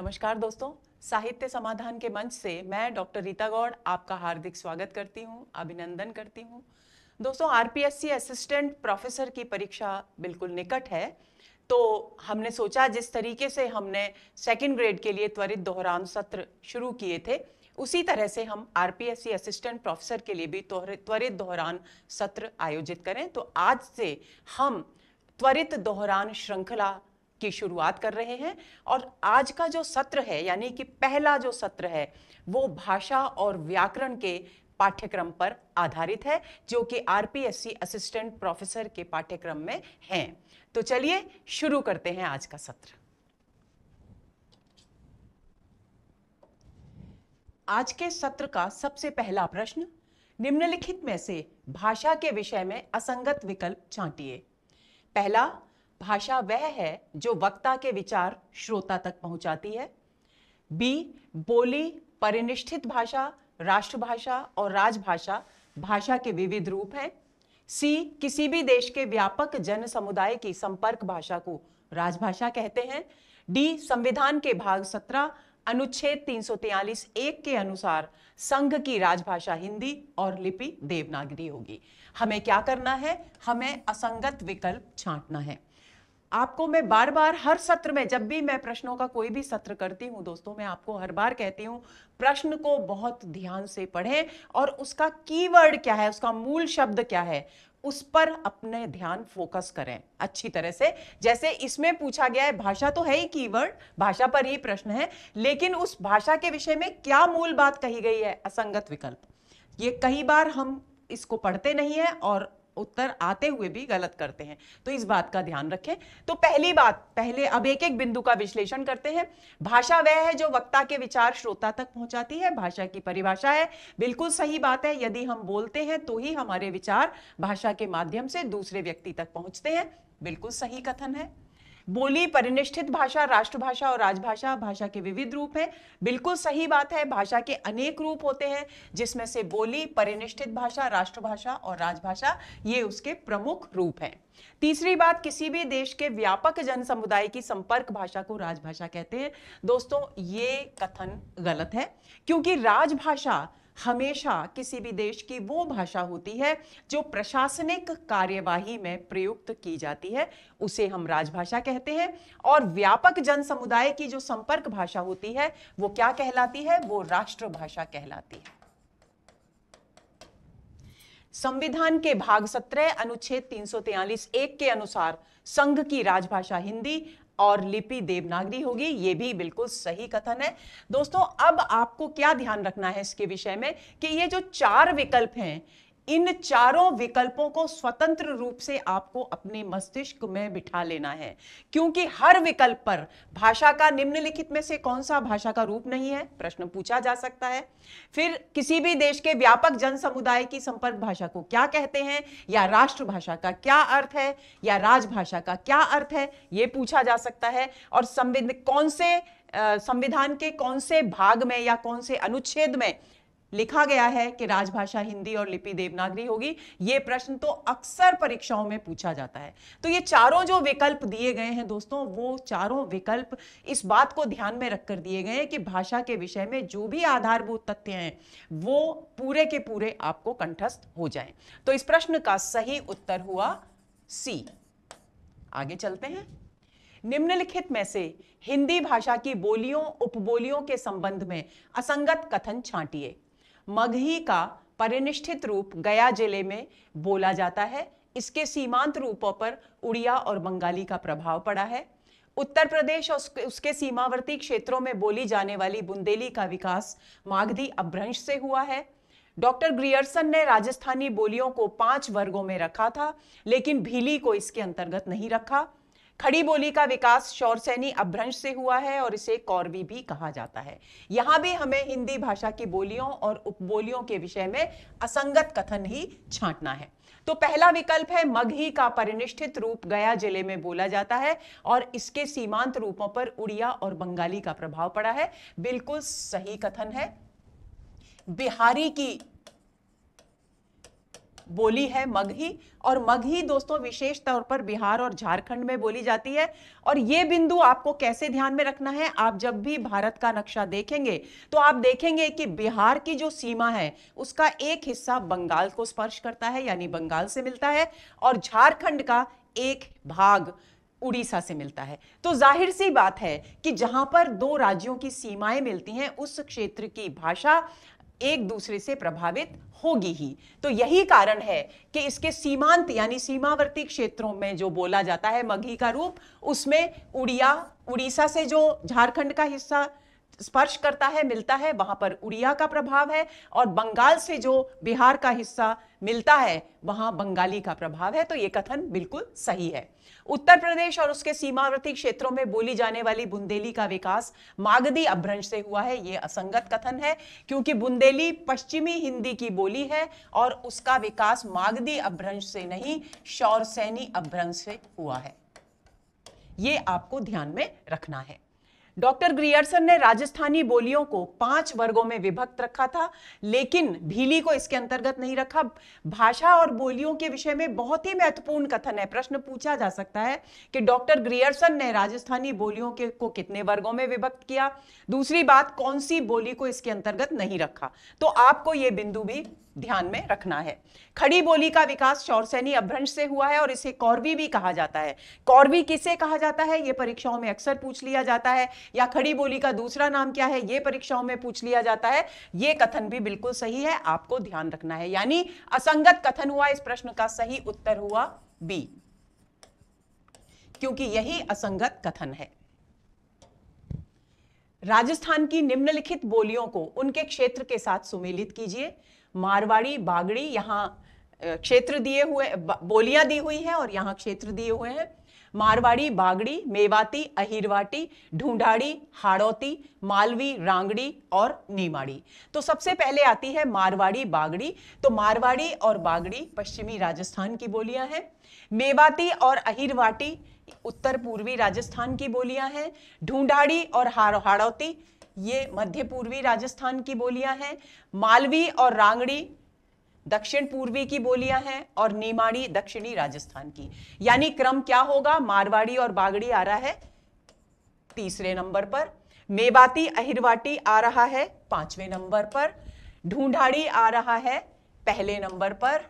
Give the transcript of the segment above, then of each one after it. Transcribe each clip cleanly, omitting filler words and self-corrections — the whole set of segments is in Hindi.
नमस्कार दोस्तों, साहित्य समाधान के मंच से मैं डॉक्टर रीता गौड़ आपका हार्दिक स्वागत करती हूं, अभिनंदन करती हूं। दोस्तों, आरपीएससी असिस्टेंट प्रोफेसर की परीक्षा बिल्कुल निकट है, तो हमने सोचा जिस तरीके से हमने सेकंड ग्रेड के लिए त्वरित दोहरान सत्र शुरू किए थे, उसी तरह से हम आरपीएससी असिस्टेंट प्रोफेसर के लिए भी त्वरित दोहरान सत्र आयोजित करें। तो आज से हम त्वरित दोहरान श्रृंखला की शुरुआत कर रहे हैं और आज का जो सत्र है, यानी कि पहला जो सत्र है, वो भाषा और व्याकरण के पाठ्यक्रम पर आधारित है, जो कि आरपीएससी असिस्टेंट प्रोफेसर के पाठ्यक्रम में हैं। तो चलिए शुरू करते हैं आज का सत्र। आज के सत्र का सबसे पहला प्रश्न, निम्नलिखित में से भाषा के विषय में असंगत विकल्प छांटिए। पहला, भाषा वह है जो वक्ता के विचार श्रोता तक पहुंचाती है। बी, बोली, परिनिष्ठित भाषा, राष्ट्रभाषा और राजभाषा भाषा के विविध रूप हैं। सी, किसी भी देश के व्यापक जन समुदाय की संपर्क भाषा को राजभाषा कहते हैं। डी, संविधान के भाग 17 अनुच्छेद 343(1) के अनुसार संघ की राजभाषा हिंदी और लिपि देवनागरी होगी। हमें क्या करना है? हमें असंगत विकल्प छांटना है। आपको मैं बार बार हर सत्र में, जब भी मैं प्रश्नों का कोई भी सत्र करती हूं दोस्तों, मैं आपको हर बार कहती हूं प्रश्न को बहुत ध्यान से पढ़ें और उसका कीवर्ड क्या है, उसका मूल शब्द क्या है, उस पर अपने ध्यान फोकस करें अच्छी तरह से। जैसे इसमें पूछा गया है, भाषा तो है ही कीवर्ड, भाषा पर ही प्रश्न है, लेकिन उस भाषा के विषय में क्या मूल बात कही गई है? असंगत विकल्प। ये कई बार हम इसको पढ़ते नहीं है और उत्तर आते हुए भी गलत करते हैं, तो इस बात का ध्यान रखें। तो पहली बात, पहले अब एक एक बिंदु का विश्लेषण करते हैं। भाषा वह है जो वक्ता के विचार श्रोता तक पहुंचाती है। भाषा की परिभाषा है, बिल्कुल सही बात है, यदि हम बोलते हैं तो ही हमारे विचार भाषा के माध्यम से दूसरे व्यक्ति तक पहुंचते हैं, बिल्कुल सही कथन है। बोली, परिनिष्ठित भाषा, राष्ट्रभाषा और राजभाषा भाषा के विविध रूप हैं, बिल्कुल सही बात है। भाषा के अनेक रूप होते हैं, जिसमें से बोली, परिनिष्ठित भाषा, राष्ट्रभाषा और राजभाषा ये उसके प्रमुख रूप हैं। तीसरी बात, किसी भी देश के व्यापक जन समुदाय की संपर्क भाषा को राजभाषा कहते हैं। दोस्तों, ये कथन गलत है, क्योंकि राजभाषा हमेशा किसी भी देश की वो भाषा होती है जो प्रशासनिक कार्यवाही में प्रयुक्त की जाती है, उसे हम राजभाषा कहते हैं। और व्यापक जन समुदाय की जो संपर्क भाषा होती है वो क्या कहलाती है? वो राष्ट्रभाषा कहलाती है। संविधान के भाग 17 अनुच्छेद 343(1) के अनुसार संघ की राजभाषा हिंदी और लिपि देवनागरी होगी, ये भी बिल्कुल सही कथन है। दोस्तों, अब आपको क्या ध्यान रखना है इसके विषय में कि ये जो चार विकल्प हैं, इन चारों विकल्पों को स्वतंत्र रूप से आपको अपने मस्तिष्क में बिठा लेना है, क्योंकि हर विकल्प पर भाषा का निम्नलिखित में से कौन सा भाषा का रूप नहीं है, प्रश्न पूछा जा सकता है। फिर किसी भी देश के व्यापक जन समुदाय की संपर्क भाषा को क्या कहते हैं, या राष्ट्रभाषा का क्या अर्थ है, या राजभाषा का क्या अर्थ है, यह पूछा जा सकता है। और संविधान के कौन से भाग में या कौन से अनुच्छेद में लिखा गया है कि राजभाषा हिंदी और लिपि देवनागरी होगी, यह प्रश्न तो अक्सर परीक्षाओं में पूछा जाता है। तो ये चारों जो विकल्प दिए गए हैं दोस्तों, वो चारों विकल्प इस बात को ध्यान में रखकर दिए गए हैं कि भाषा के विषय में जो भी आधारभूत तथ्य हैं वो पूरे के पूरे आपको कंठस्थ हो जाएं। तो इस प्रश्न का सही उत्तर हुआ सी। आगे चलते हैं। निम्नलिखित में से हिंदी भाषा की बोलियों उपबोलियों के संबंध में असंगत कथन छांटिए। मगही का परिनिष्ठित रूप गया जिले में बोला जाता है, इसके सीमांत रूपों पर उड़िया और बंगाली का प्रभाव पड़ा है। उत्तर प्रदेश और उसके सीमावर्ती क्षेत्रों में बोली जाने वाली बुंदेली का विकास मागधी अपभ्रंश से हुआ है। डॉक्टर ग्रियर्सन ने राजस्थानी बोलियों को 5 वर्गों में रखा था, लेकिन भीली को इसके अंतर्गत नहीं रखा। खड़ी बोली का विकास शौरसैनी अपभ्रंश से हुआ है और इसे कौरवी भी कहा जाता है। यहां भी हमें हिंदी भाषा की बोलियों और उपबोलियों के विषय में असंगत कथन ही छांटना है। तो पहला विकल्प है, मगही का परिनिष्ठित रूप गया जिले में बोला जाता है और इसके सीमांत रूपों पर उड़िया और बंगाली का प्रभाव पड़ा है, बिल्कुल सही कथन है। बिहारी की बोली है मगही, और मगही दोस्तों विशेष तौर पर बिहार और झारखंड में बोली जाती है। और यह बिंदु आपको कैसे ध्यान में रखना है, आप जब भी भारत का नक्शा देखेंगे तो आप देखेंगे कि बिहार की जो सीमा है उसका एक हिस्सा बंगाल को स्पर्श करता है, यानी बंगाल से मिलता है, और झारखंड का एक भाग उड़ीसा से मिलता है। तो जाहिर सी बात है कि जहां पर दो राज्यों की सीमाएं मिलती हैं उस क्षेत्र की भाषा एक दूसरे से प्रभावित होगी ही। तो यही कारण है कि इसके सीमांत यानी सीमावर्ती क्षेत्रों में जो बोला जाता है मगही का रूप, उसमें उड़ीसा से जो झारखंड का हिस्सा स्पर्श करता है, मिलता है, वहां पर उड़िया का प्रभाव है, और बंगाल से जो बिहार का हिस्सा मिलता है वहां बंगाली का प्रभाव है। तो यह कथन बिल्कुल सही है। उत्तर प्रदेश और उसके सीमावर्ती क्षेत्रों में बोली जाने वाली बुंदेली का विकास मागधी अपभ्रंश से हुआ है। यह असंगत कथन है, क्योंकि बुंदेली पश्चिमी हिंदी की बोली है और उसका विकास मागधी अपभ्रंश से नहीं, शौरसैनी अपभ्रंश से हुआ है। यह आपको ध्यान में रखना है। डॉक्टर ग्रियर्सन ने राजस्थानी बोलियों को 5 वर्गों में विभक्त रखा था, लेकिन भीली को इसके अंतर्गत नहीं रखा। भाषा और बोलियों के विषय में बहुत ही महत्वपूर्ण कथन है। प्रश्न पूछा जा सकता है कि डॉक्टर ग्रियर्सन ने राजस्थानी बोलियों को कितने वर्गों में विभक्त किया। दूसरी बात, कौन सी बोली को इसके अंतर्गत नहीं रखा। तो आपको यह बिंदु भी ध्यान में रखना है। खड़ी बोली का विकास शौरसैनी अपभ्रंश से हुआ है और इसे कौरवी भी कहा जाता है। कौरवी किसे कहा जाता है, यह परीक्षाओं में अक्सर पूछ लिया जाता है, या खड़ी बोली का दूसरा नाम क्या है, यह परीक्षाओं में पूछ लिया जाता है। यह कथन भी बिल्कुल सही है, आपको ध्यान रखना है। यानी असंगत कथन हुआ, इस प्रश्न का सही उत्तर हुआ बी, क्योंकि यही असंगत कथन है। राजस्थान की निम्नलिखित बोलियों को उनके क्षेत्र के साथ सुमेलित कीजिए। मारवाड़ी, बागड़ी, यहां क्षेत्र दिए हुए, बोलियां दी हुई हैं और यहां क्षेत्र दिए हुए हैं। मारवाड़ी, बागड़ी, मेवाती, अहिरवाटी, ढूंढाड़ी, हाड़ौती, मालवी, रांगड़ी और नीमाड़ी। तो सबसे पहले आती है मारवाड़ी बागड़ी। तो मारवाड़ी और बागड़ी पश्चिमी राजस्थान की बोलियां हैं। मेवाती और अहिरवाटी उत्तर पूर्वी राजस्थान की बोलियां हैं। ढूंढाड़ी और हाड़ौती ये मध्य पूर्वी राजस्थान की बोलियां हैं। मालवी और रांगड़ी दक्षिण पूर्वी की बोलियां हैं, और नीमाड़ी दक्षिणी राजस्थान की। यानी क्रम क्या होगा, मारवाड़ी और बागड़ी आ रहा है तीसरे नंबर पर, मेवाती अहिरवाटी आ रहा है 5वें नंबर पर, ढूंढाड़ी आ रहा है पहले नंबर पर,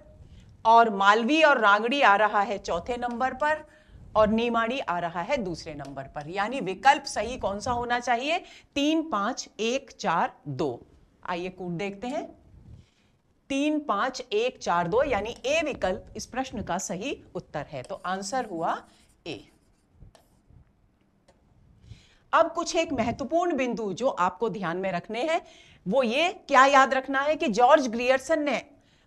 और मालवी और रांगड़ी आ रहा है चौथे नंबर पर, और नीमाड़ी आ रहा है दूसरे नंबर पर। यानी विकल्प सही कौन सा होना चाहिए, 3, 5, 1, 4, 2। आइए कूट देखते हैं। 3, 5, 1, 4, 2 यानी ए विकल्प इस प्रश्न का सही उत्तर है। तो आंसर हुआ ए। अब कुछ एक महत्वपूर्ण बिंदु जो आपको ध्यान में रखने हैं, वो ये क्या याद रखना है कि जॉर्ज ग्रियर्सन ने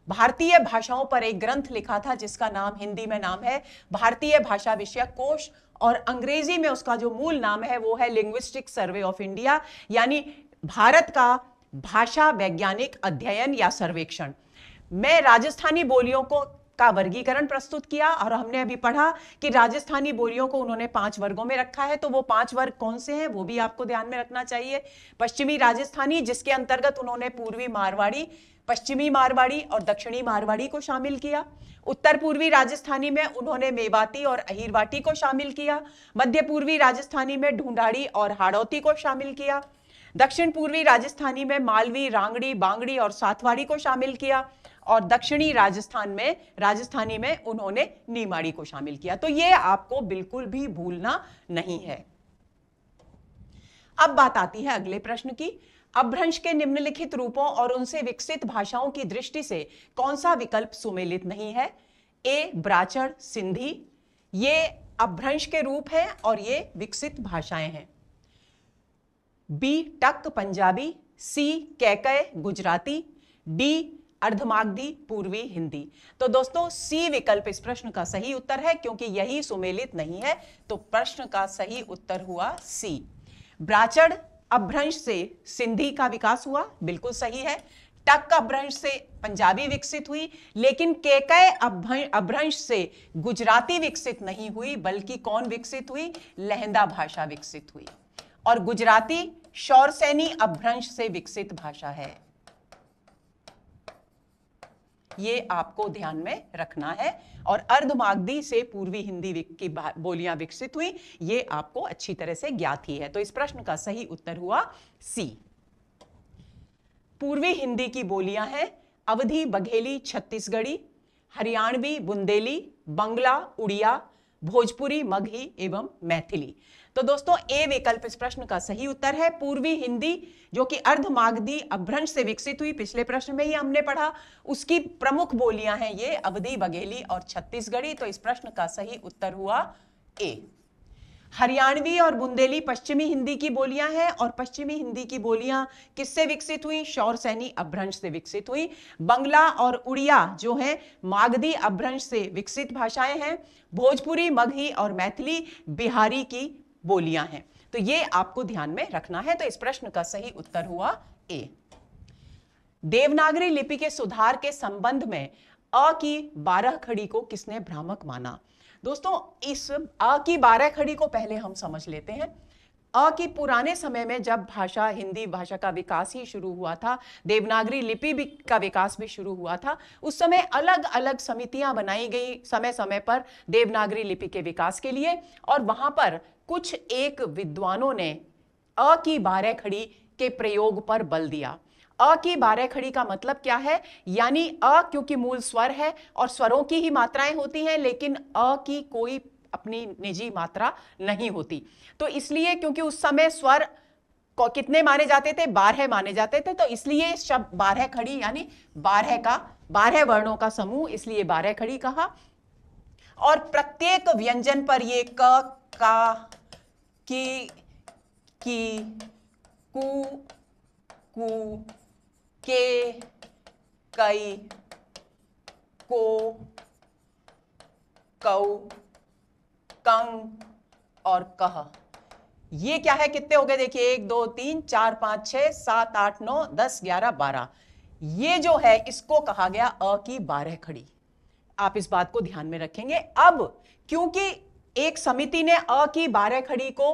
भारतीय भाषाओं पर एक ग्रंथ लिखा था जिसका नाम हिंदी में नाम है भारतीय भाषा विषयक कोश, और अंग्रेजी में उसका जो मूल नाम है वो है लिंग्विस्टिक सर्वे ऑफ इंडिया, यानी भारत का भाषा वैज्ञानिक अध्ययन या सर्वेक्षण। मैं राजस्थानी बोलियों का वर्गीकरण प्रस्तुत किया और हमने अभी पढ़ा कि राजस्थानी बोलियों को उन्होंने 5 वर्गों में रखा है। तो वो 5 वर्ग कौन से हैं वो भी आपको ध्यान में रखना चाहिए। पश्चिमी राजस्थानी, जिसके अंतर्गत उन्होंने पूर्वी मारवाड़ी, पश्चिमी मारवाड़ी और दक्षिणी मारवाड़ी को शामिल किया। उत्तर पूर्वी राजस्थानी में उन्होंने मेवाती और अहिरवाटी को शामिल किया। मध्य पूर्वी राजस्थानी में ढूंढाड़ी और हाड़ौती को शामिल किया। दक्षिण पूर्वी राजस्थानी में मालवी, रांगड़ी, बांगड़ी और साथवाड़ी को शामिल किया, और दक्षिणी राजस्थानी में उन्होंने नीमाड़ी को शामिल किया। तो यह आपको बिल्कुल भी भूलना नहीं है। अब बात आती है अगले प्रश्न की। अपभ्रंश के निम्नलिखित रूपों और उनसे विकसित भाषाओं की दृष्टि से कौन सा विकल्प सुमेलित नहीं है। ए ब्राचड़ सिंधी, ये अपभ्रंश के रूप हैं और ये विकसित भाषाएं हैं। बी टक पंजाबी, सी कैकय गुजराती, डी अर्धमागधी पूर्वी हिंदी। तो दोस्तों सी विकल्प इस प्रश्न का सही उत्तर है, क्योंकि यही सुमेलित नहीं है। तो प्रश्न का सही उत्तर हुआ सी। ब्राचड़ अपभ्रंश से सिंधी का विकास हुआ, बिल्कुल सही है। टक अपभ्रंश से पंजाबी विकसित हुई, लेकिन कैकय अपभ्रंश से गुजराती विकसित नहीं हुई, बल्कि कौन विकसित हुई, लहंदा भाषा विकसित हुई। और गुजराती शौरसैनी अपभ्रंश से विकसित भाषा है। ये आपको ध्यान में रखना है। और अर्धमागधी से पूर्वी हिंदी की बोलियां विकसित हुई, ये आपको अच्छी तरह से ज्ञात ही है। तो इस प्रश्न का सही उत्तर हुआ सी। पूर्वी हिंदी की बोलियां हैं अवधी, बघेली, छत्तीसगढ़ी, हरियाणवी, बुंदेली, बंगला, उड़िया, भोजपुरी, मगही एवं मैथिली। तो दोस्तों ए विकल्प इस प्रश्न का सही उत्तर है। पूर्वी हिंदी जो कि अर्धमागधी अपभ्रंश से विकसित हुई, पिछले प्रश्न में ही हमने पढ़ा, उसकी प्रमुख बोलियां हैं ये अवधी, बघेली और छत्तीसगढ़ी। तो इस प्रश्न का सही उत्तर हुआ ए। हरियाणवी और बुंदेली पश्चिमी हिंदी की बोलियां हैं और पश्चिमी हिंदी की बोलियां किससे विकसित हुई? शौर सैनी अपभ्रंश से विकसित हुई। बंगला और उड़िया जो है मागधी अपभ्रंश से विकसित भाषाएं हैं। भोजपुरी, मगही और मैथिली बिहारी की बोलियां हैं। तो ये आपको ध्यान में रखना है। तो इस प्रश्न का सही उत्तर हुआ ए। देवनागरी लिपि के सुधार के संबंध में अ की 12 खड़ी को किसने भ्रामक माना? दोस्तों इस अ की 12 खड़ी को पहले हम समझ लेते हैं। अ की पुराने समय में जब भाषा, हिंदी भाषा का विकास ही शुरू हुआ था, देवनागरी लिपि भी का विकास भी शुरू हुआ था, उस समय अलग अलग समितियां बनाई गई समय समय पर देवनागरी लिपि के विकास के लिए। और वहां पर कुछ एक विद्वानों ने अ की 12 खड़ी के प्रयोग पर बल दिया। अ की 12 खड़ी का मतलब क्या है? यानी अ क्योंकि मूल स्वर है और स्वरों की ही मात्राएं होती हैं, लेकिन अ की कोई अपनी निजी मात्रा नहीं होती। तो इसलिए क्योंकि उस समय स्वर को कितने माने जाते थे? 12 माने जाते थे। तो इसलिए शब्द 12 खड़ी यानी 12 वर्णों का समूह, इसलिए 12 खड़ी कहा। और प्रत्येक व्यंजन पर ये क, का, की, कु, के, कई, को, कौ, कंग और कह, ये क्या है? कितने हो गए? देखिए 1 2 3 4 5 6 7 8 9 10 11 12। ये जो है इसको कहा गया अ की 12 खड़ी। आप इस बात को ध्यान में रखेंगे। अब क्योंकि एक समिति ने अ की 12 खड़ी को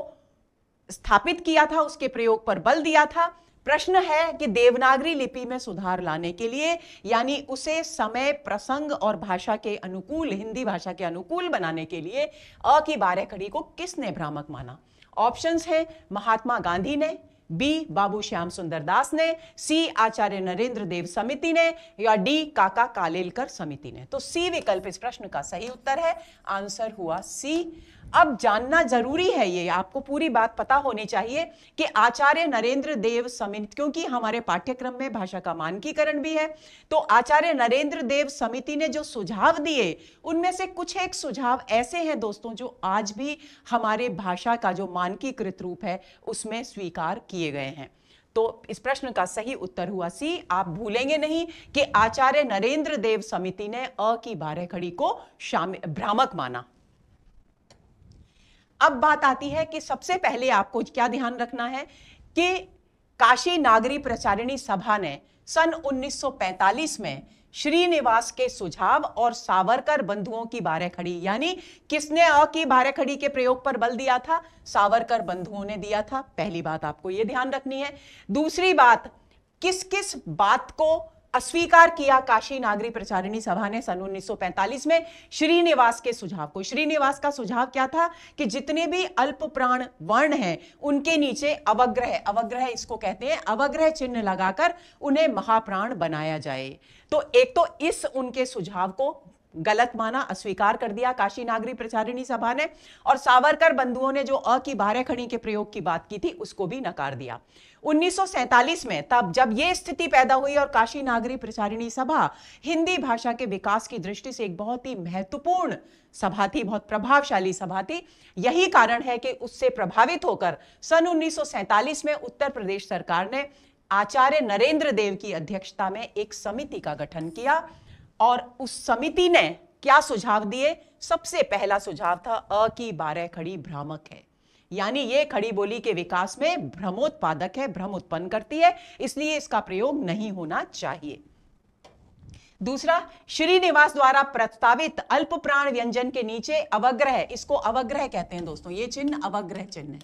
स्थापित किया था, उसके प्रयोग पर बल दिया था, प्रश्न है कि देवनागरी लिपि में सुधार लाने के लिए, यानी उसे समय, प्रसंग और भाषा के अनुकूल, हिंदी भाषा के अनुकूल बनाने के लिए अ की 12 खड़ी को किसने भ्रामक माना? ऑप्शंस हैं महात्मा गांधी ने, बी बाबू श्याम सुंदर दास ने, सी आचार्य नरेंद्र देव समिति ने, या डी काका कालेलकर समिति ने। तो सी विकल्प इस प्रश्न का सही उत्तर है। आंसर हुआ सी। अब जानना जरूरी है, ये आपको पूरी बात पता होनी चाहिए कि आचार्य नरेंद्र देव समिति, क्योंकि हमारे पाठ्यक्रम में भाषा का मानकीकरण भी है, तो आचार्य नरेंद्र देव समिति ने जो सुझाव दिए उनमें से कुछ एक सुझाव ऐसे हैं दोस्तों जो आज भी हमारे भाषा का जो मानकीकृत रूप है उसमें स्वीकार किए गए हैं। तो इस प्रश्न का सही उत्तर हुआ सी। आप भूलेंगे नहीं कि आचार्य नरेंद्र देव समिति ने अ की 12 खड़ी को भ्रामक माना। अब बात आती है कि सबसे पहले आपको क्या ध्यान रखना है कि काशी नागरी प्रचारिणी सभा ने सन 1945 में श्रीनिवास के सुझाव और सावरकर बंधुओं की 12 खड़ी, यानी किसने अ की 12 खड़ी के प्रयोग पर बल दिया था? सावरकर बंधुओं ने दिया था। पहली बात आपको यह ध्यान रखनी है। दूसरी बात, किस किस बात को अस्वीकार किया काशी नागरी प्रचारिणी सभा ने सन 1945 में? श्रीनिवास के सुझाव को। श्रीनिवास का सुझाव क्या था कि जितने भी अल्प प्राण वर्ण हैं उनके नीचे अवग्रह, अवग्रह इसको कहते हैं, अवग्रह चिन्ह लगाकर उन्हें महाप्राण बनाया जाए। तो एक तो इस उनके सुझाव को गलत माना, अस्वीकार कर दिया काशी नागरी प्रचारिणी सभा ने, और सावरकर बंधुओं ने जो अ की 12 खड़ी के प्रयोग की बात की थी उसको भी नकार दिया। 1947 में तब जब यह स्थिति पैदा हुई और काशी नागरी प्रचारिणी सभा हिंदी भाषा के विकास की दृष्टि से एक बहुत ही महत्वपूर्ण सभा थी, बहुत प्रभावशाली सभा थी। यही कारण है कि उससे प्रभावित होकर सन 1947 में उत्तर प्रदेश सरकार ने आचार्य नरेंद्र देव की अध्यक्षता में एक समिति का गठन किया और उस समिति ने क्या सुझाव दिए? सबसे पहला सुझाव था अ की 12 खड़ी भ्रामक है, यानी यह खड़ी बोली के विकास में भ्रमोत्पादक है, भ्रम उत्पन्न करती है, इसलिए इसका प्रयोग नहीं होना चाहिए। दूसरा, श्रीनिवास द्वारा प्रस्तावित अल्प प्राण व्यंजन के नीचे अवग्रह, इसको अवग्रह कहते हैं दोस्तों, ये चिन्ह अवग्रह चिन्ह है,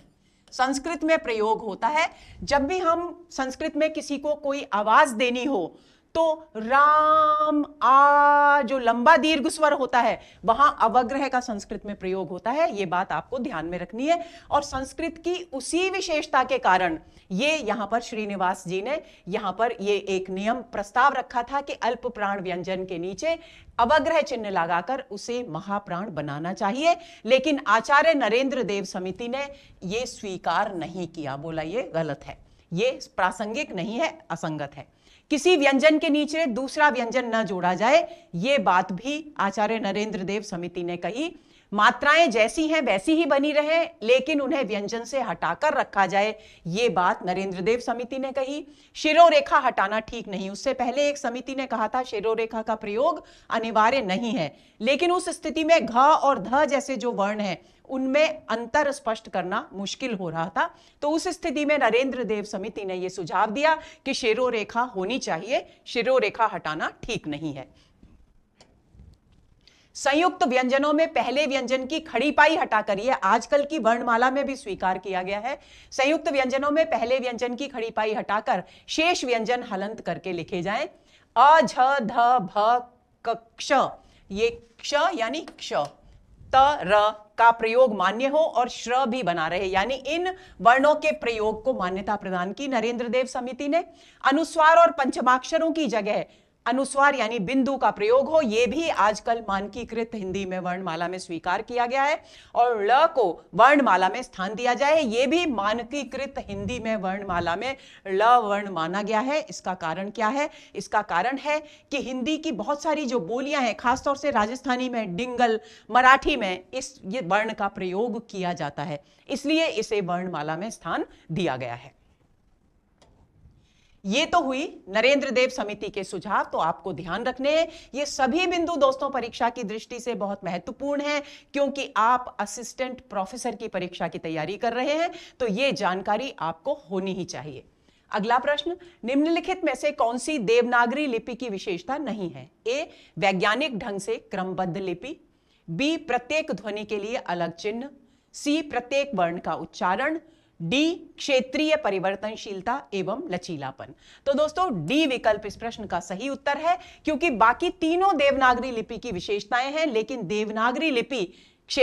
संस्कृत में प्रयोग होता है। जब भी हम संस्कृत में किसी को कोई आवाज देनी हो तो राम आ जो लंबा दीर्घ स्वर होता है वहां अवग्रह का संस्कृत में प्रयोग होता है। यह बात आपको ध्यान में रखनी है। और संस्कृत की उसी विशेषता के कारण ये यहां पर श्रीनिवास जी ने यहां पर ये एक नियम प्रस्ताव रखा था कि अल्प प्राण व्यंजन के नीचे अवग्रह चिन्ह लगाकर उसे महाप्राण बनाना चाहिए, लेकिन आचार्य नरेंद्र देव समिति ने यह स्वीकार नहीं किया। बोला ये गलत है, ये प्रासंगिक नहीं है, असंगत है। किसी व्यंजन के नीचे दूसरा व्यंजन न जोड़ा जाए, यह बात भी आचार्य नरेंद्र देव समिति ने कही। मात्राएं जैसी हैं वैसी ही बनी रहे, लेकिन उन्हें व्यंजन से हटाकर रखा जाए, यह बात नरेंद्र देव समिति ने कही। शिरोरेखा हटाना ठीक नहीं। उससे पहले एक समिति ने कहा था शिरोरेखा का प्रयोग अनिवार्य नहीं है, लेकिन उस स्थिति में घ और ध जैसे जो वर्ण हैं उनमें अंतर स्पष्ट करना मुश्किल हो रहा था। तो उस स्थिति में नरेंद्र देव समिति ने यह सुझाव दिया कि शिरोरेखा होनी चाहिए, शिरोरेखा हटाना ठीक नहीं है। संयुक्त व्यंजनों में पहले व्यंजन की खड़ी पाई हटाकर, यह आजकल की वर्णमाला में भी स्वीकार किया गया है, संयुक्त व्यंजनों में पहले व्यंजन की खड़ी पाई हटाकर शेष व्यंजन हलंत करके लिखे जाएं। अ झ ध भ क क्ष, ये क्ष यानी क्ष, त र का प्रयोग मान्य हो और श्र भी बना रहे, यानी इन वर्णों के प्रयोग को मान्यता प्रदान की नरेंद्र देव समिति ने। अनुस्वार और पंचमाक्षरों की जगह अनुस्वार यानी बिंदु का प्रयोग हो, यह भी आजकल मानकीकृत हिंदी में वर्णमाला में स्वीकार किया गया है। और ल को वर्णमाला में स्थान दिया जाए, यह भी मानकीकृत हिंदी में वर्णमाला में ल वर्ण माना गया है। इसका कारण क्या है? इसका कारण है कि हिंदी की बहुत सारी जो बोलियां हैं, खासतौर से राजस्थानी में, डिंगल, मराठी में इस ये वर्ण का प्रयोग किया जाता है, इसलिए इसे वर्णमाला में स्थान दिया गया है। ये तो हुई नरेंद्र देव समिति के सुझाव, तो आपको ध्यान रखने हैं। ये सभी बिंदु दोस्तों परीक्षा की दृष्टि से बहुत महत्वपूर्ण हैं, क्योंकि आप असिस्टेंट प्रोफेसर की परीक्षा की तैयारी कर रहे हैं, तो ये जानकारी आपको होनी ही चाहिए। अगला प्रश्न, निम्नलिखित में से कौन सी देवनागरी लिपि की विशेषता नहीं है? ए, वैज्ञानिक ढंग से क्रमबद्ध लिपि, बी, प्रत्येक ध्वनि के लिए अलग चिन्ह, सी, प्रत्येक वर्ण का उच्चारण, डी, क्षेत्रीय परिवर्तनशीलता एवं लचीलापन। तो दोस्तों डी विकल्प इस प्रश्न का सही उत्तर है, क्योंकि बाकी तीनों देवनागरी लिपि की विशेषताएं हैं, लेकिन देवनागरी लिपि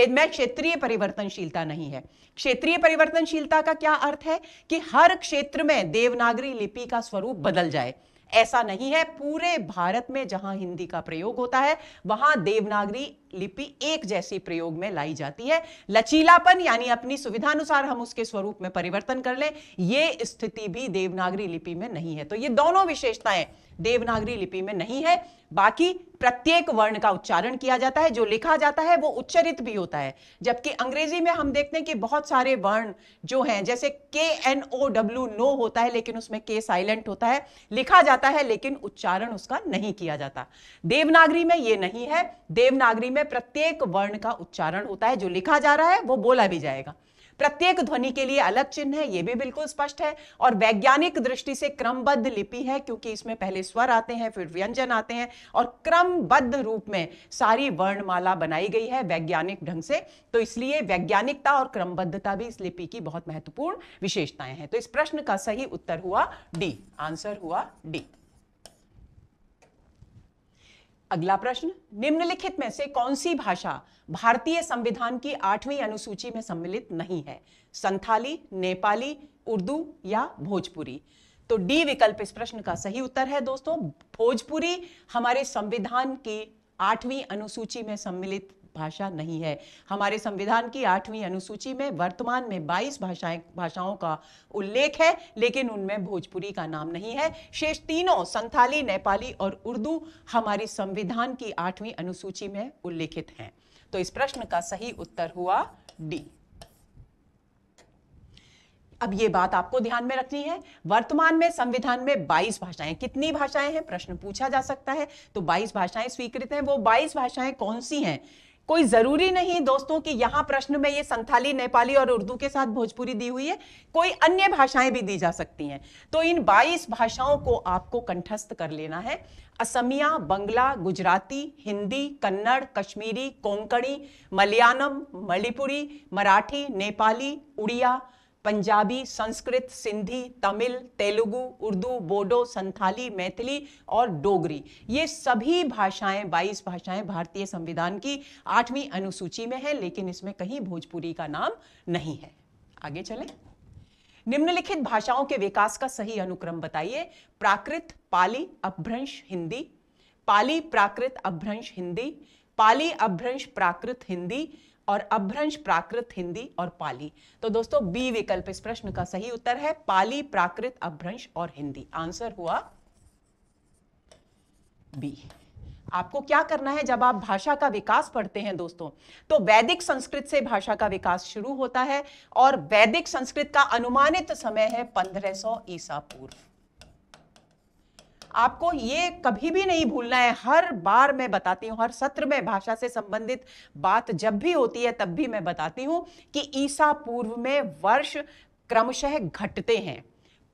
में क्षेत्रीय परिवर्तनशीलता नहीं है। क्षेत्रीय परिवर्तनशीलता का क्या अर्थ है? कि हर क्षेत्र में देवनागरी लिपि का स्वरूप बदल जाए, ऐसा नहीं है। पूरे भारत में जहां हिंदी का प्रयोग होता है वहां देवनागरी लिपि एक जैसी प्रयोग में लाई जाती है। लचीलापन यानी अपनी सुविधानुसार हम उसके स्वरूप में परिवर्तन कर लें, यह स्थिति भी देवनागरी लिपि में नहीं है। तो ये दोनों विशेषताएं देवनागरी लिपि में नहीं है। बाकी प्रत्येक वर्ण का उच्चारण किया जाता है, जो लिखा जाता है वो उच्चरित भी होता है, जबकि अंग्रेजी में हम देखते हैं कि बहुत सारे वर्ण जो हैं, जैसे KNOW नो होता है लेकिन उसमें K साइलेंट होता है, लिखा जाता है लेकिन उच्चारण उसका नहीं किया जाता। देवनागरी में ये नहीं है। देवनागरी में प्रत्येक वर्ण का उच्चारण होता है, जो लिखा जा रहा है वो बोला भी जाएगा। प्रत्येक ध्वनि के लिए अलग चिन्ह है, यह भी बिल्कुल स्पष्ट है। और वैज्ञानिक दृष्टि से क्रमबद्ध लिपि है, क्योंकि इसमें पहले स्वर आते हैं, फिर व्यंजन आते हैं और क्रमबद्ध रूप में सारी वर्णमाला बनाई गई है वैज्ञानिक ढंग से। तो इसलिए वैज्ञानिकता और क्रमबद्धता भी इस लिपि की बहुत महत्वपूर्ण विशेषताएं हैं। तो इस प्रश्न का सही उत्तर हुआ डी, आंसर हुआ डी। अगला प्रश्न, निम्नलिखित में से कौन सी भाषा भारतीय संविधान की 8वीं अनुसूची में सम्मिलित नहीं है? संथाली, नेपाली, उर्दू या भोजपुरी? तो डी विकल्प इस प्रश्न का सही उत्तर है दोस्तों। भोजपुरी हमारे संविधान की 8वीं अनुसूची में सम्मिलित भाषा नहीं है। हमारे संविधान की 8वीं अनुसूची में वर्तमान में 22 भाषाओं का उल्लेख है, लेकिन उनमें भोजपुरी का नाम नहीं है। शेष तीनों संथाली, नेपाली और उर्दू हमारी संविधान की 8वीं अनुसूची में उल्लेखित हैं। तो इस प्रश्न का सही उत्तर हुआ डी। अब ये बात आपको ध्यान में रखनी है, वर्तमान में संविधान में 22 भाषाएं, कितनी भाषाएं हैं प्रश्न पूछा जा सकता है। तो 22 भाषाएं स्वीकृत हैं। वो 22 भाषाएं कौन सी हैं? कोई जरूरी नहीं दोस्तों कि यहां प्रश्न में ये संथाली, नेपाली और उर्दू के साथ भोजपुरी दी हुई है, कोई अन्य भाषाएं भी दी जा सकती हैं। तो इन 22 भाषाओं को आपको कंठस्थ कर लेना है। असमिया, बंगला, गुजराती, हिंदी, कन्नड़, कश्मीरी, कोंकणी, मलयालम, मणिपुरी, मराठी, नेपाली, उड़िया, पंजाबी, संस्कृत, सिंधी, तमिल, तेलुगु, उर्दू, बोडो, संथाली, मैथिली और डोगरी, ये सभी भाषाएं 22 भाषाएं भारतीय संविधान की 8वीं अनुसूची में है, लेकिन इसमें कहीं भोजपुरी का नाम नहीं है। आगे चलें। निम्नलिखित भाषाओं के विकास का सही अनुक्रम बताइए। प्राकृत, पाली, अपभ्रंश, हिंदी, पाली, प्राकृत, अपभ्रंश, हिंदी, पाली, अपभ्रंश, प्राकृत, हिंदी और अपभ्रंश, प्राकृत, हिंदी और पाली। तो दोस्तों बी विकल्प इस प्रश्न का सही उत्तर है, पाली, प्राकृत, अपभ्रंश और हिंदी। आंसर हुआ बी। आपको क्या करना है जब आप भाषा का विकास पढ़ते हैं दोस्तों, तो वैदिक संस्कृत से भाषा का विकास शुरू होता है और वैदिक संस्कृत का अनुमानित समय है 1500 ईसा पूर्व। आपको ये कभी भी नहीं भूलना है, हर बार मैं बताती हूं, हर सत्र में भाषा से संबंधित बात जब भी होती है तब भी मैं बताती हूं कि ईसा पूर्व में वर्ष क्रमशः घटते हैं।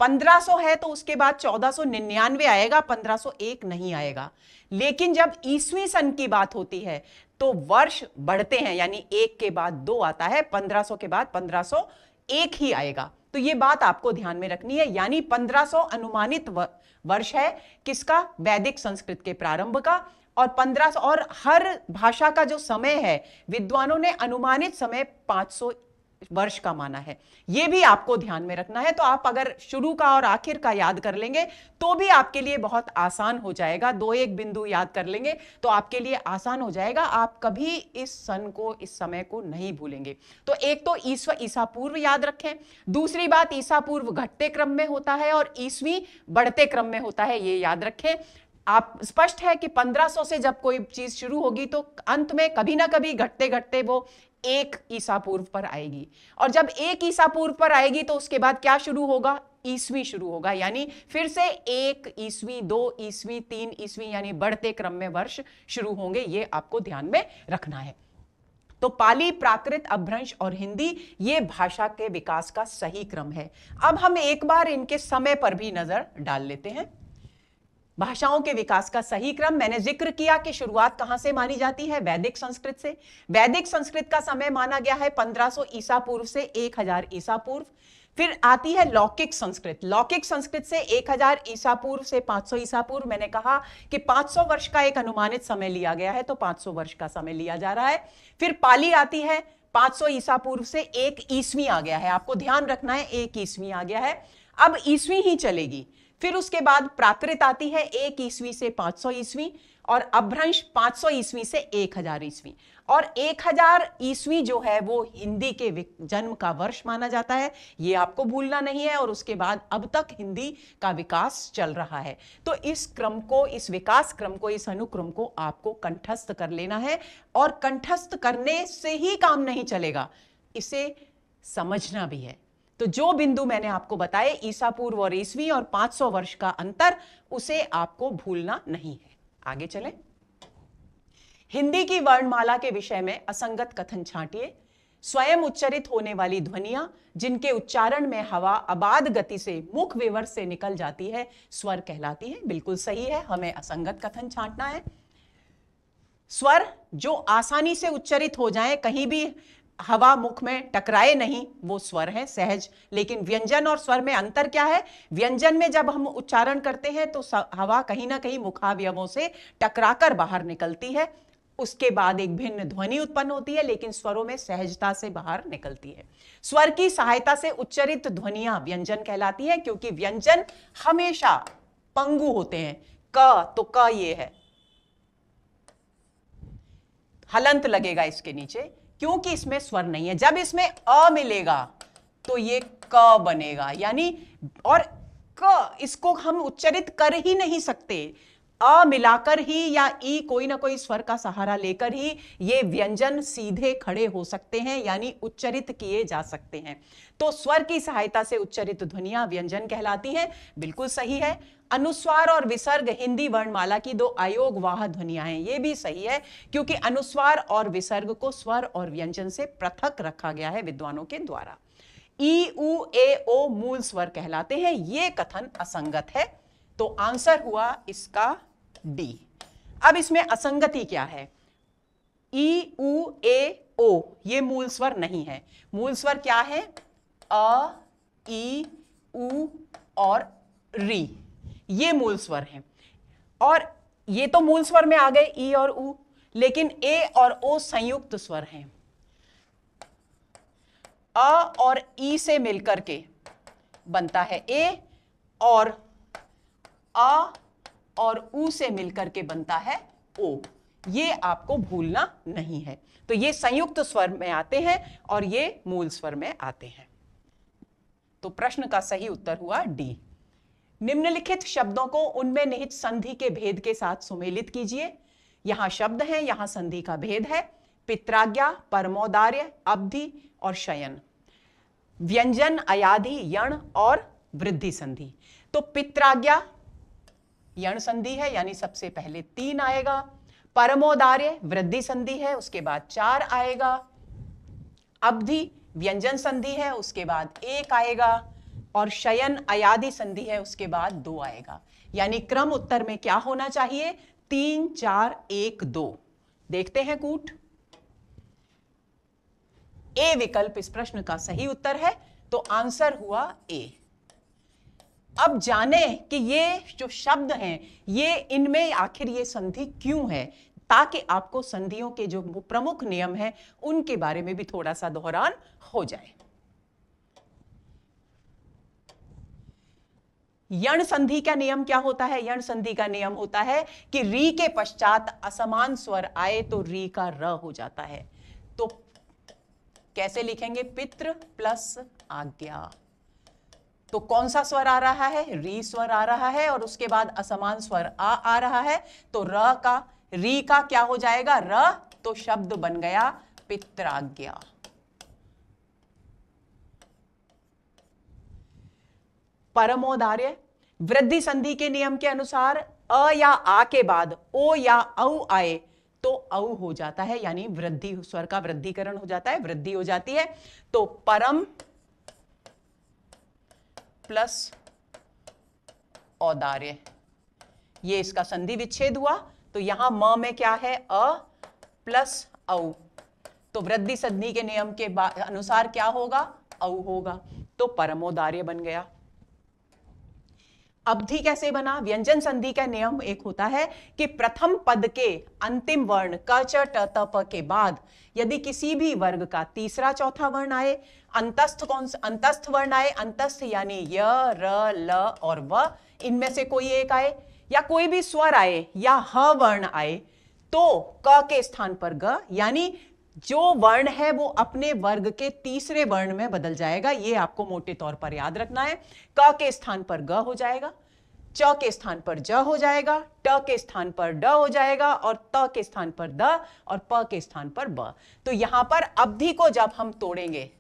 1500 है तो उसके बाद 1499 आएगा, 1501 नहीं आएगा। लेकिन जब ईसवी सन की बात होती है तो वर्ष बढ़ते हैं, यानी एक के बाद दो आता है, 1500 के बाद 1501 ही आएगा। तो ये बात आपको ध्यान में रखनी है, यानी 1500 अनुमानित वर्ष है किसका, वैदिक संस्कृत के प्रारंभ का, और 1500 और हर भाषा का जो समय है विद्वानों ने अनुमानित समय 500 वर्ष का माना है। यह भी आपको ध्यान में रखना है। तो आप अगर शुरू का और आखिर का याद कर लेंगे तो भी आपके लिए बहुत आसान हो जाएगा। 2-1 बिंदु याद कर लेंगे तो आपके लिए आसान हो जाएगा, आप कभी इस सन को, इस समय को नहीं भूलेंगे। तो एक तो ईसा पूर्व याद रखें, दूसरी बात ईसा पूर्व घटते क्रम में होता है और ईसवी बढ़ते क्रम में होता है, ये याद रखें। आप स्पष्ट है कि 1500 से जब कोई चीज शुरू होगी तो अंत में कभी ना कभी घटते घटते वो 1 ईसा पूर्व पर आएगी, और जब 1 ईसा पूर्व पर आएगी तो उसके बाद क्या शुरू होगा, ईसवी शुरू होगा, यानी फिर से 1 ईसवी, 2 ईसवी, 3 ईसवी, यानी बढ़ते क्रम में वर्ष शुरू होंगे। ये आपको ध्यान में रखना है। तो पाली, प्राकृत, अपभ्रंश और हिंदी ये भाषा के विकास का सही क्रम है। अब हम एक बार इनके समय पर भी नजर डाल लेते हैं। भाषाओं के विकास का सही क्रम, मैंने जिक्र किया कि शुरुआत कहां से मानी जाती है, वैदिक संस्कृत से। वैदिक संस्कृत का समय माना गया है 1500 ईसा पूर्व से 1000 ईसा पूर्व। फिर आती है लौकिक संस्कृत। लौकिक संस्कृत से 1000 ईसा पूर्व से 500 ईसा पूर्व। मैंने कहा कि 500 वर्ष का एक अनुमानित समय लिया गया है, तो 500 वर्ष का समय लिया जा रहा है। फिर पाली आती है 500 ईसा पूर्व से 1 ईसवी आ गया है, आपको ध्यान रखना है 1 ईसवी आ गया है, अब ईसवी ही चलेगी। फिर उसके बाद प्राकृत आती है 1 ईसवी से 500 ईसवी, और अपभ्रंश 500 ईसवी से 1000 ईसवी। और 1000 ईसवी जो है वो हिंदी के जन्म का वर्ष माना जाता है, ये आपको भूलना नहीं है। और उसके बाद अब तक हिंदी का विकास चल रहा है। तो इस क्रम को, इस विकास क्रम को, इस अनुक्रम को आपको कंठस्थ कर लेना है, और कंठस्थ करने से ही काम नहीं चलेगा, इसे समझना भी है। तो जो बिंदु मैंने आपको बताए, ईसा पूर्व और ईसवी और 500 वर्ष का अंतर, उसे आपको भूलना नहीं है। आगे चलें। हिंदी की वर्णमाला के विषय में असंगत कथन छांटिए। स्वयं उच्चरित होने वाली ध्वनियां जिनके उच्चारण में हवा अबाध गति से मुख विवर से निकल जाती है, स्वर कहलाती है। बिल्कुल सही है, हमें असंगत कथन छांटना है। स्वर जो आसानी से उच्चरित हो जाएं, कहीं भी हवा मुख में टकराए नहीं, वो स्वर है, सहज। लेकिन व्यंजन और स्वर में अंतर क्या है, व्यंजन में जब हम उच्चारण करते हैं तो हवा कहीं ना कहीं मुखावयवों से टकराकर बाहर निकलती है, उसके बाद एक भिन्न ध्वनि उत्पन्न होती है, लेकिन स्वरों में सहजता से बाहर निकलती है। स्वर की सहायता से उच्चरित ध्वनियां व्यंजन कहलाती हैं, क्योंकि व्यंजन हमेशा पंगु होते हैं। क, तो क ये है, हलंत लगेगा इसके नीचे, क्योंकि इसमें स्वर नहीं है। जब इसमें अ मिलेगा तो ये क बनेगा, यानी, और क इसको हम उच्चरित कर ही नहीं सकते, अ मिलाकर ही या ई कोई ना कोई स्वर का सहारा लेकर ही ये व्यंजन सीधे खड़े हो सकते हैं, यानी उच्चरित किए जा सकते हैं। तो स्वर की सहायता से उच्चरित ध्वनियां व्यंजन कहलाती हैं। बिल्कुल सही है। अनुस्वार और विसर्ग हिंदी वर्णमाला की 2 अयोगवाह ध्वनियां हैं, ये भी सही है, क्योंकि अनुस्वार और विसर्ग को स्वर और व्यंजन से पृथक रखा गया है विद्वानों के द्वारा। ई, उ, ए, ओ मूल स्वर कहलाते हैं, ये कथन असंगत है। तो आंसर हुआ इसका डी। अब इसमें असंगति क्या है, ई, उ, ए, ओ ये मूल स्वर नहीं है। मूल स्वर क्या है, अ, ई, उ और री, ये मूल स्वर हैं। और ये तो मूल स्वर में आ गए ई और उ, लेकिन ए और ओ संयुक्त स्वर हैं। अ और ई से मिलकर के बनता है ए, और अ और उ से मिलकर के बनता है ओ। ये आपको भूलना नहीं है। तो ये संयुक्त स्वर में आते हैं और ये मूल स्वर में आते हैं। तो प्रश्न का सही उत्तर हुआ डी। निम्नलिखित शब्दों को उनमें निहित संधि के भेद के साथ सुमेलित कीजिए। यहां शब्द हैं, यहां संधि का भेद है। पित्राज्ञा, परमोदार्य, अवधि और शयन। व्यंजन, अयाधि, यण और वृद्धि संधि। तो पित्राज्ञा यण संधि है, यानी सबसे पहले 3 आएगा। परमोदार्य वृद्धि संधि है, उसके बाद 4 आएगा। अवधि व्यंजन संधि है, उसके बाद 1 आएगा। और शयन अयादि संधि है, उसके बाद 2 आएगा। यानी क्रम उत्तर में क्या होना चाहिए? 3, 4, 1, 2। देखते हैं कूट। ए विकल्प इस प्रश्न का सही उत्तर है, तो आंसर हुआ ए। अब जाने कि ये जो शब्द हैं, ये इनमें आखिर ये संधि क्यों है, ताकि आपको संधियों के जो प्रमुख नियम हैं उनके बारे में भी थोड़ा सा दोहरान हो जाए। यण संधि का नियम क्या होता है? यण संधि का नियम होता है कि री के पश्चात असमान स्वर आए तो री का र हो जाता है। तो कैसे लिखेंगे? पितृ प्लस आज्ञा। तो कौन सा स्वर आ रहा है? री स्वर आ रहा है, और उसके बाद असमान स्वर आ रहा है। तो र का, री का क्या हो जाएगा? र। तो शब्द बन गया पित्राज्ञा। परमोदार्य वृद्धि संधि के नियम के अनुसार अ या आ के बाद ओ या औ आए तो औ हो जाता है, यानी वृद्धि स्वर का वृद्धिकरण हो जाता है, वृद्धि हो जाती है। तो परम प्लस औदार्य, ये इसका संधि विच्छेद हुआ। तो यहां म में क्या है? अ प्लस औ। तो वृद्धि संधि के नियम के अनुसार क्या होगा? औ होगा। तो परमोदार्य बन गया। अवधि कैसे बना? व्यंजन संधि का नियम एक होता है कि प्रथम पद के अंतिम वर्ण क, च, ट, त, प के बाद यदि किसी भी वर्ग का तीसरा चौथा वर्ण आए, अंतस्थ वर्ण आए, अंतस्थ यानी य, र, ल और व, इनमें से कोई एक आए, या कोई भी स्वर आए या ह वर्ण आए, तो क के स्थान पर ग, यानी जो वर्ण है वो अपने वर्ग के तीसरे वर्ण में बदल जाएगा। ये आपको मोटे तौर पर याद रखना है। क के स्थान पर ग हो जाएगा, च के स्थान पर ज हो जाएगा, ट के स्थान पर ड हो जाएगा, और त के स्थान पर द, और प के स्थान पर ब। तो यहां पर अवधि को जब हम तोड़ेंगे,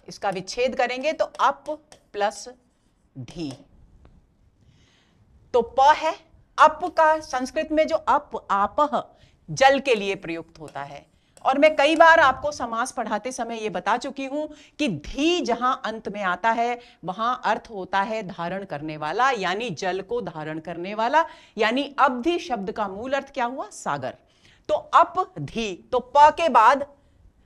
इसका विच्छेद करेंगे, तो अप प्लस धी। तो प है, अप का संस्कृत में जो अप, आपह, जल के लिए प्रयुक्त होता है। और मैं कई बार आपको समास पढ़ाते समय यह बता चुकी हूं कि धी जहां अंत में आता है वहां अर्थ होता है धारण करने वाला, यानी जल को धारण करने वाला। यानी अवधि शब्द का मूल अर्थ क्या हुआ? सागर। तो अप धी, तो प के बाद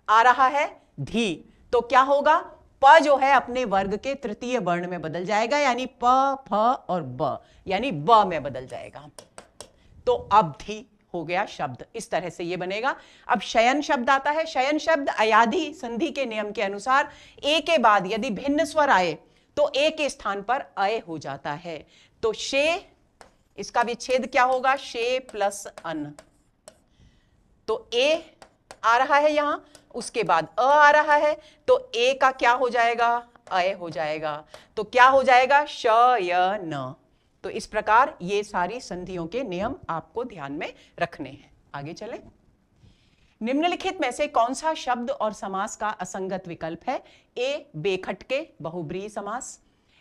आ रहा है धी, तो क्या होगा? प जो है अपने वर्ग के तृतीय वर्ण में बदल जाएगा, यानी प, फ और ब, यानी ब में बदल जाएगा। तो अवधि हो गया शब्द। इस तरह से ये बनेगा। अब शयन शब्द आता है। शयन शब्द अयाधि संधि के नियम के अनुसार ए के बाद यदि भिन्न स्वर आए तो ए के स्थान पर अय हो जाता है। तो शे, इसका विच्छेद क्या होगा? शे प्लस अन। तो ए आ रहा है यहां, उसके बाद अ आ रहा है, तो ए का क्या हो जाएगा? अय हो जाएगा। तो क्या हो जाएगा? श य न। तो इस प्रकार ये सारी संधियों के नियम आपको ध्यान में रखने हैं। आगे चलें। निम्नलिखित में से कौन सा शब्द और समास का असंगत विकल्प है? ए बेखटके बहुब्रीहि समास,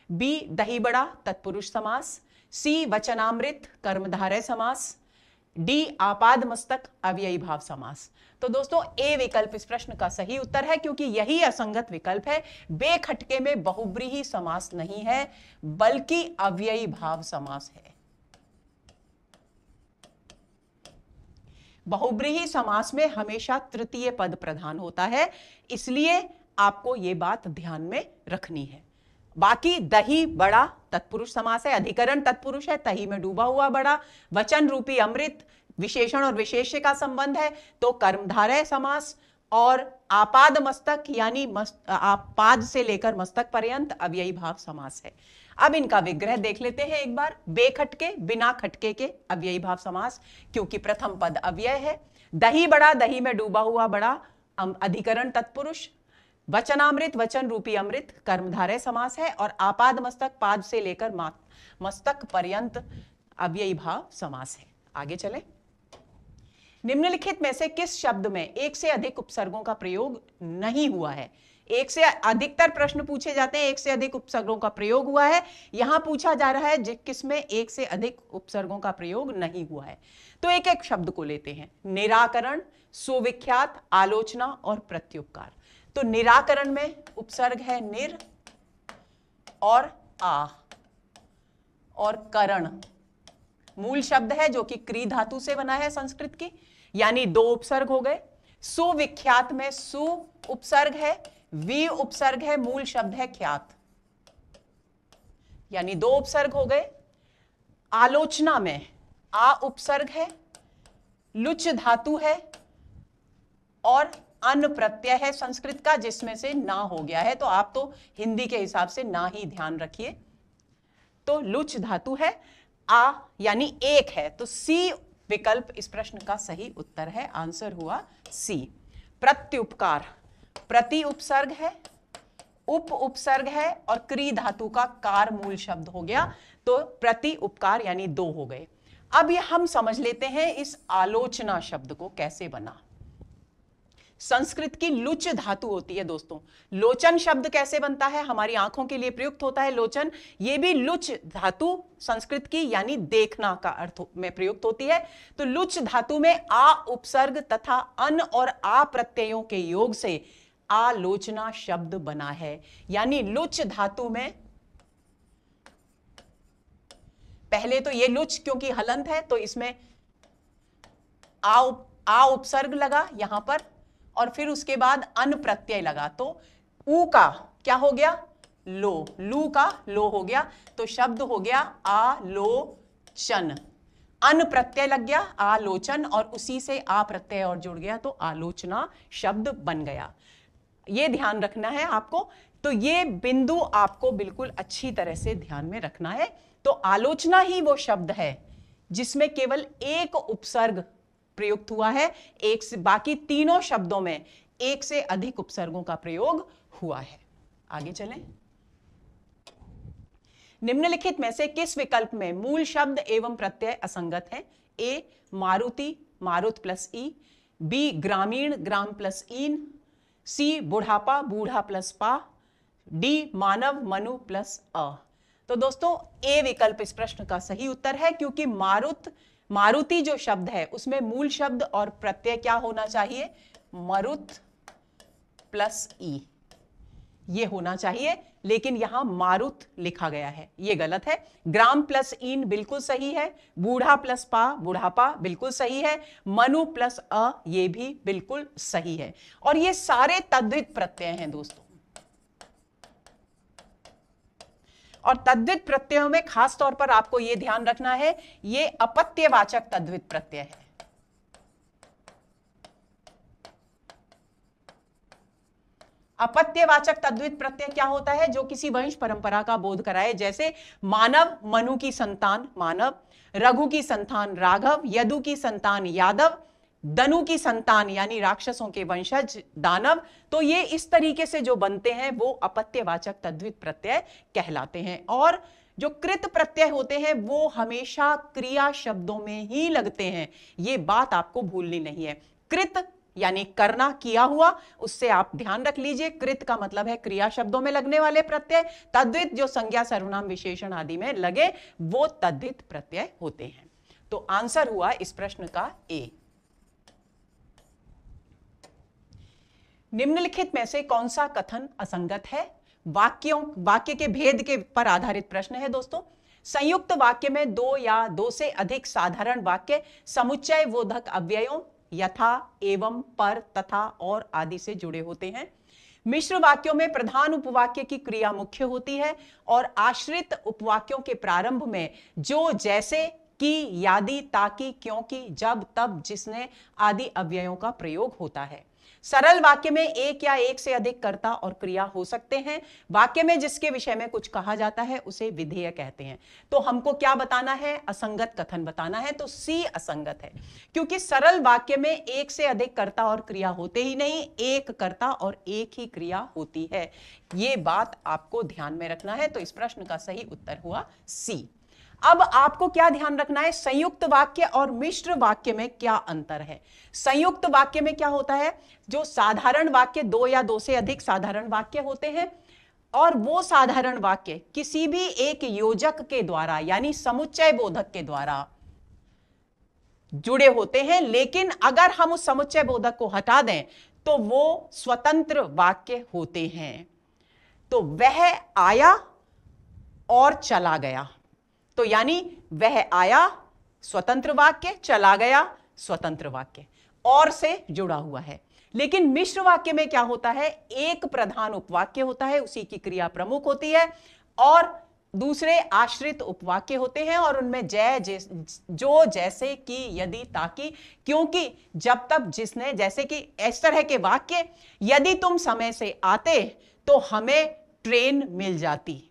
बी दही बड़ा तत्पुरुष समास, सी वचनामृत कर्मधारय समास, डी आपाद मस्तक अव्ययी भाव समास। तो दोस्तों ए विकल्प इस प्रश्न का सही उत्तर है, क्योंकि यही असंगत विकल्प है। बेखटके में बहुब्रीहि समास नहीं है, बल्कि अव्ययी भाव समास है। बहुब्रीहि समास में हमेशा तृतीय पद प्रधान होता है, इसलिए आपको ये बात ध्यान में रखनी है। बाकी दही बड़ा तत्पुरुष समास है, अधिकरण तत्पुरुष है, तही में डूबा हुआ बड़ा, वचन रूपी अमृत, विशेषण और विशेष्य का संबंध है तो कर्मधारय समास, और आपाद मस्तक यानी आपाद से लेकर मस्तक पर्यंत अव्ययी भाव समास है। अब इनका विग्रह देख लेते हैं एक बार। बेखटके बिना खटके के अव्ययी भाव समास, क्योंकि प्रथम पद अव्यय है। दही बड़ा, दही में डूबा हुआ बड़ा, अधिकरण तत्पुरुष। वचनामृत, वचन रूपी अमृत, कर्मधारय समास है। और आपाद मस्तक, पाद से लेकर मस्तक पर्यंत अव्ययी भाव समास है। आगे चलें। निम्नलिखित में से किस शब्द में एक से अधिक उपसर्गों का प्रयोग नहीं हुआ है? एक से अधिकतर प्रश्न पूछे जाते हैं, एक से अधिक उपसर्गों का प्रयोग हुआ है। यहां पूछा जा रहा है किसमें एक से अधिक उपसर्गों का प्रयोग नहीं हुआ है। तो एक एक शब्द को लेते हैं। निराकरण, सुविख्यात, आलोचना और प्रत्युपकार। तो निराकरण में उपसर्ग है निर और आ, और करण मूल शब्द है जो कि क्री धातु से बना है संस्कृत की, यानी दो उपसर्ग हो गए। सुविख्यात में सु उपसर्ग है, वी उपसर्ग है, मूल शब्द है ख्यात, यानी दो उपसर्ग हो गए। आलोचना में आ उपसर्ग है, लुच धातु है और अन प्रत्यय है संस्कृत का, जिसमें से ना हो गया है। तो आप तो हिंदी के हिसाब से ना ही ध्यान रखिए। तो लुच धातु है, आ यानी एक है, तो सी विकल्प इस प्रश्न का सही उत्तर है। आंसर हुआ सी। प्रत्युपकार, प्रति उपसर्ग है, उप उपसर्ग है और क्री धातु का कार मूल शब्द हो गया, तो प्रति उपकार यानी दो हो गए। अब ये हम समझ लेते हैं इस आलोचना शब्द को कैसे बना। संस्कृत की लुच धातु होती है दोस्तों। लोचन शब्द कैसे बनता है? हमारी आंखों के लिए प्रयुक्त होता है लोचन, ये भी लुच धातु संस्कृत की यानी देखना का अर्थ में प्रयुक्त होती है। तो लुच धातु में आ उपसर्ग तथा अन और आ प्रत्ययों के योग से आलोचना शब्द बना है। यानी लुच धातु में पहले तो ये लुच क्योंकि हलंत है तो इसमें आ उपसर्ग लगा यहां पर, और फिर उसके बाद अन प्रत्यय लगा, तो ऊ का क्या हो गया? लो, लू का लो हो गया, तो शब्द हो गया आलोचन। अन प्रत्यय लग गया आलोचन, और उसी से आ प्रत्यय और जुड़ गया तो आलोचना शब्द बन गया। ये ध्यान रखना है आपको। तो ये बिंदु आपको बिल्कुल अच्छी तरह से ध्यान में रखना है। तो आलोचना ही वो शब्द है जिसमें केवल एक उपसर्ग प्रयुक्त हुआ है, एक से बाकी तीनों शब्दों में एक से अधिक उपसर्गों का प्रयोग हुआ है। आगे चलें। निम्नलिखित में से किस विकल्प में मूल शब्द एवं प्रत्यय असंगत है? ए मारुति, मारुत प्लस ई, बी ग्रामीण, ग्राम प्लस ईन, सी बुढ़ापा, बूढ़ा प्लस पा, डी मानव, मनु प्लस अ। तो दोस्तों ए विकल्प इस प्रश्न का सही उत्तर है, क्योंकि मारुति जो शब्द है उसमें मूल शब्द और प्रत्यय क्या होना चाहिए? मरुत प्लस ई, ये होना चाहिए, लेकिन यहां मारुत लिखा गया है, ये गलत है। ग्राम प्लस ईन बिल्कुल सही है, बूढ़ा प्लस पा बुढ़ापा बिल्कुल सही है, मनु प्लस अ ये भी बिल्कुल सही है। और ये सारे तद्धित प्रत्यय हैं दोस्तों, और तद्धित प्रत्ययों में खास तौर पर आपको यह ध्यान रखना है, ये अपत्यवाचक तद्धित प्रत्यय है। अपत्यवाचक तद्धित प्रत्यय क्या होता है? जो किसी वंश परंपरा का बोध कराए, जैसे मानव, मनु की संतान मानव, रघु की संतान राघव, यदु की संतान यादव, दनु की संतान यानी राक्षसों के वंशज दानव। तो ये इस तरीके से जो बनते हैं वो अपत्यवाचक तद्धित प्रत्यय कहलाते हैं। और जो कृत प्रत्यय होते हैं वो हमेशा क्रिया शब्दों में ही लगते हैं, ये बात आपको भूलनी नहीं है। कृत यानी करना, किया हुआ, उससे आप ध्यान रख लीजिए। कृत का मतलब है क्रिया शब्दों में लगने वाले प्रत्यय। तद्धित जो संज्ञा, सर्वनाम, विशेषण आदि में लगे वो तद्धित प्रत्यय होते हैं। तो आंसर हुआ इस प्रश्न का ए। निम्नलिखित में से कौन सा कथन असंगत है? वाक्य के भेद के पर आधारित प्रश्न है दोस्तों। संयुक्त वाक्य में दो या दो से अधिक साधारण वाक्य समुच्चय बोधक अव्ययों यथा, एवं, पर, तथा और आदि से जुड़े होते हैं। मिश्र वाक्यों में प्रधान उपवाक्य की क्रिया मुख्य होती है और आश्रित उपवाक्यों के प्रारंभ में जो, जैसे, कि, यदि, ताकि, क्योंकि, जब, तब, जिसने आदि अव्ययों का प्रयोग होता है। सरल वाक्य में एक या एक से अधिक कर्ता और क्रिया हो सकते हैं। वाक्य में जिसके विषय में कुछ कहा जाता है उसे विधेय कहते हैं। तो हमको क्या बताना है? असंगत कथन बताना है। तो सी असंगत है, क्योंकि सरल वाक्य में एक से अधिक कर्ता और क्रिया होते ही नहीं, एक कर्ता और एक ही क्रिया होती है। यह बात आपको ध्यान में रखना है। तो इस प्रश्न का सही उत्तर हुआ सी। अब आपको क्या ध्यान रखना है? संयुक्त वाक्य और मिश्र वाक्य में क्या अंतर है? संयुक्त वाक्य में क्या होता है? जो साधारण वाक्य, दो या दो से अधिक साधारण वाक्य होते हैं और वो साधारण वाक्य किसी भी एक योजक के द्वारा यानी समुच्चय बोधक के द्वारा जुड़े होते हैं। लेकिन अगर हम उस समुच्चय बोधक को हटा दें तो वो स्वतंत्र वाक्य होते हैं। तो वह आया और चला गया, तो यानी वह आया स्वतंत्र वाक्य, चला गया स्वतंत्र वाक्य, और से जुड़ा हुआ है। लेकिन मिश्र वाक्य में क्या होता है? एक प्रधान उपवाक्य होता है, उसी की क्रिया प्रमुख होती है, और दूसरे आश्रित उपवाक्य होते हैं और उनमें जो, जैसे, कि, यदि, ताकि, क्योंकि, जब, तब, जिसने, जैसे कि इस तरह के वाक्य। यदि तुम समय से आते तो हमें ट्रेन मिल जाती।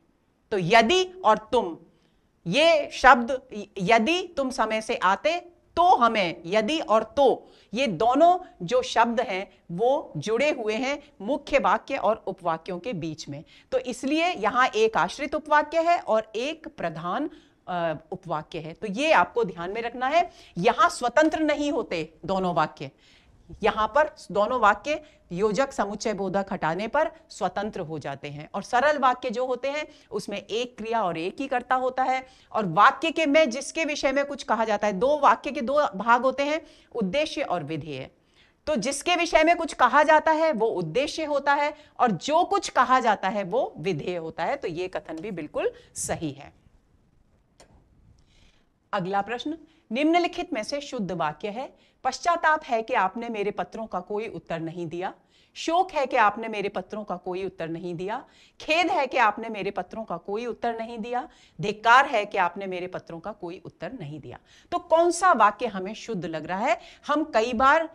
तो यदि और तुम, ये शब्द, यदि तुम समय से आते तो हमें, यदि और तो, ये दोनों जो शब्द हैं वो जुड़े हुए हैं मुख्य वाक्य और उपवाक्यों के बीच में। तो इसलिए यहां एक आश्रित उपवाक्य है और एक प्रधान उपवाक्य है। तो ये आपको ध्यान में रखना है। यहां स्वतंत्र नहीं होते दोनों वाक्य, यहां पर दोनों वाक्य योजक समुच्चय बोधक हटाने पर स्वतंत्र हो जाते हैं। और सरल वाक्य जो होते हैं उसमें एक क्रिया और एक ही कर्ता होता है। और वाक्य के में जिसके विषय में कुछ कहा जाता है, दो वाक्य के दो भाग होते हैं, उद्देश्य और विधेय। तो जिसके विषय में कुछ कहा जाता है वो उद्देश्य होता है और जो कुछ कहा जाता है वो विधेय होता है। तो यह कथन भी बिल्कुल सही है। अगला प्रश्न, निम्नलिखित में से शुद्ध वाक्य है? पश्चाताप है कि आपने मेरे पत्रों का कोई उत्तर नहीं दिया। शोक है कि आपने मेरे पत्रों का कोई उत्तर नहीं दिया। खेद है कि आपने मेरे पत्रों का कोई उत्तर नहीं दिया। धिक्कार है कि आपने मेरे पत्रों का कोई उत्तर नहीं दिया। तो कौन सा वाक्य हमें शुद्ध लग रहा है? हम कई बार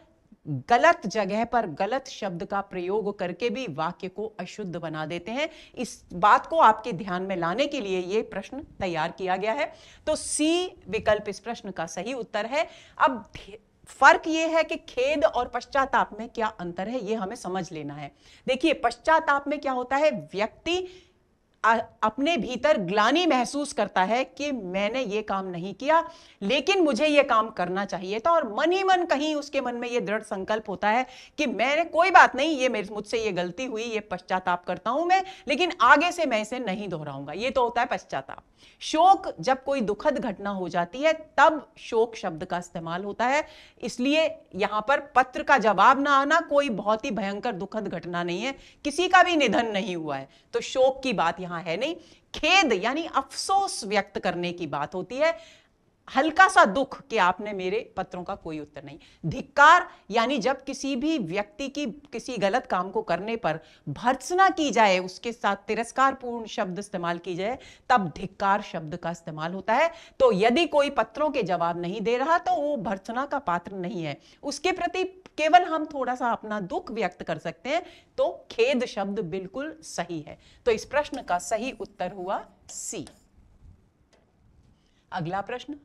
गलत जगह पर गलत शब्द का प्रयोग करके भी वाक्य को अशुद्ध बना देते हैं। इस बात को आपके ध्यान में लाने के लिए यह प्रश्न तैयार किया गया है। तो सी विकल्प इस प्रश्न का सही उत्तर है। अब फर्क यह है कि खेद और पश्चाताप में क्या अंतर है, यह हमें समझ लेना है। देखिए, पश्चाताप में क्या होता है? व्यक्ति अपने भीतर ग्लानि महसूस करता है कि मैंने ये काम नहीं किया लेकिन मुझे ये काम करना चाहिए था, और मन ही मन कहीं उसके मन में ये दृढ़ संकल्प होता है कि मैंने, कोई बात नहीं, ये मुझसे ये गलती हुई, ये पश्चाताप करता हूं मैं, लेकिन आगे से मैं इसे नहीं दोहराऊंगा। ये तो होता है पश्चाताप। शोक, जब कोई दुखद घटना हो जाती है तब शोक शब्द का इस्तेमाल होता है। इसलिए यहां पर पत्र का जवाब ना आना कोई बहुत ही भयंकर दुखद घटना नहीं है, किसी का भी निधन नहीं हुआ है, तो शोक की बात यहां है नहीं। खेद यानी अफसोस व्यक्त करने की बात होती है, हल्का सा दुख कि आपने मेरे पत्रों का कोई उत्तर नहीं। धिक्कार यानी जब किसी भी व्यक्ति की किसी गलत काम को करने पर भर्त्सना की जाए, उसके साथ तिरस्कारपूर्ण शब्द इस्तेमाल की जाए, तब धिक्कार शब्द का इस्तेमाल होता है। तो यदि कोई पत्रों के जवाब नहीं दे रहा तो वो भर्त्सना का पात्र नहीं है, उसके प्रति केवल हम थोड़ा सा अपना दुख व्यक्त कर सकते हैं। तो खेद शब्द बिल्कुल सही है। तो इस प्रश्न का सही उत्तर हुआ सी। अगला प्रश्न,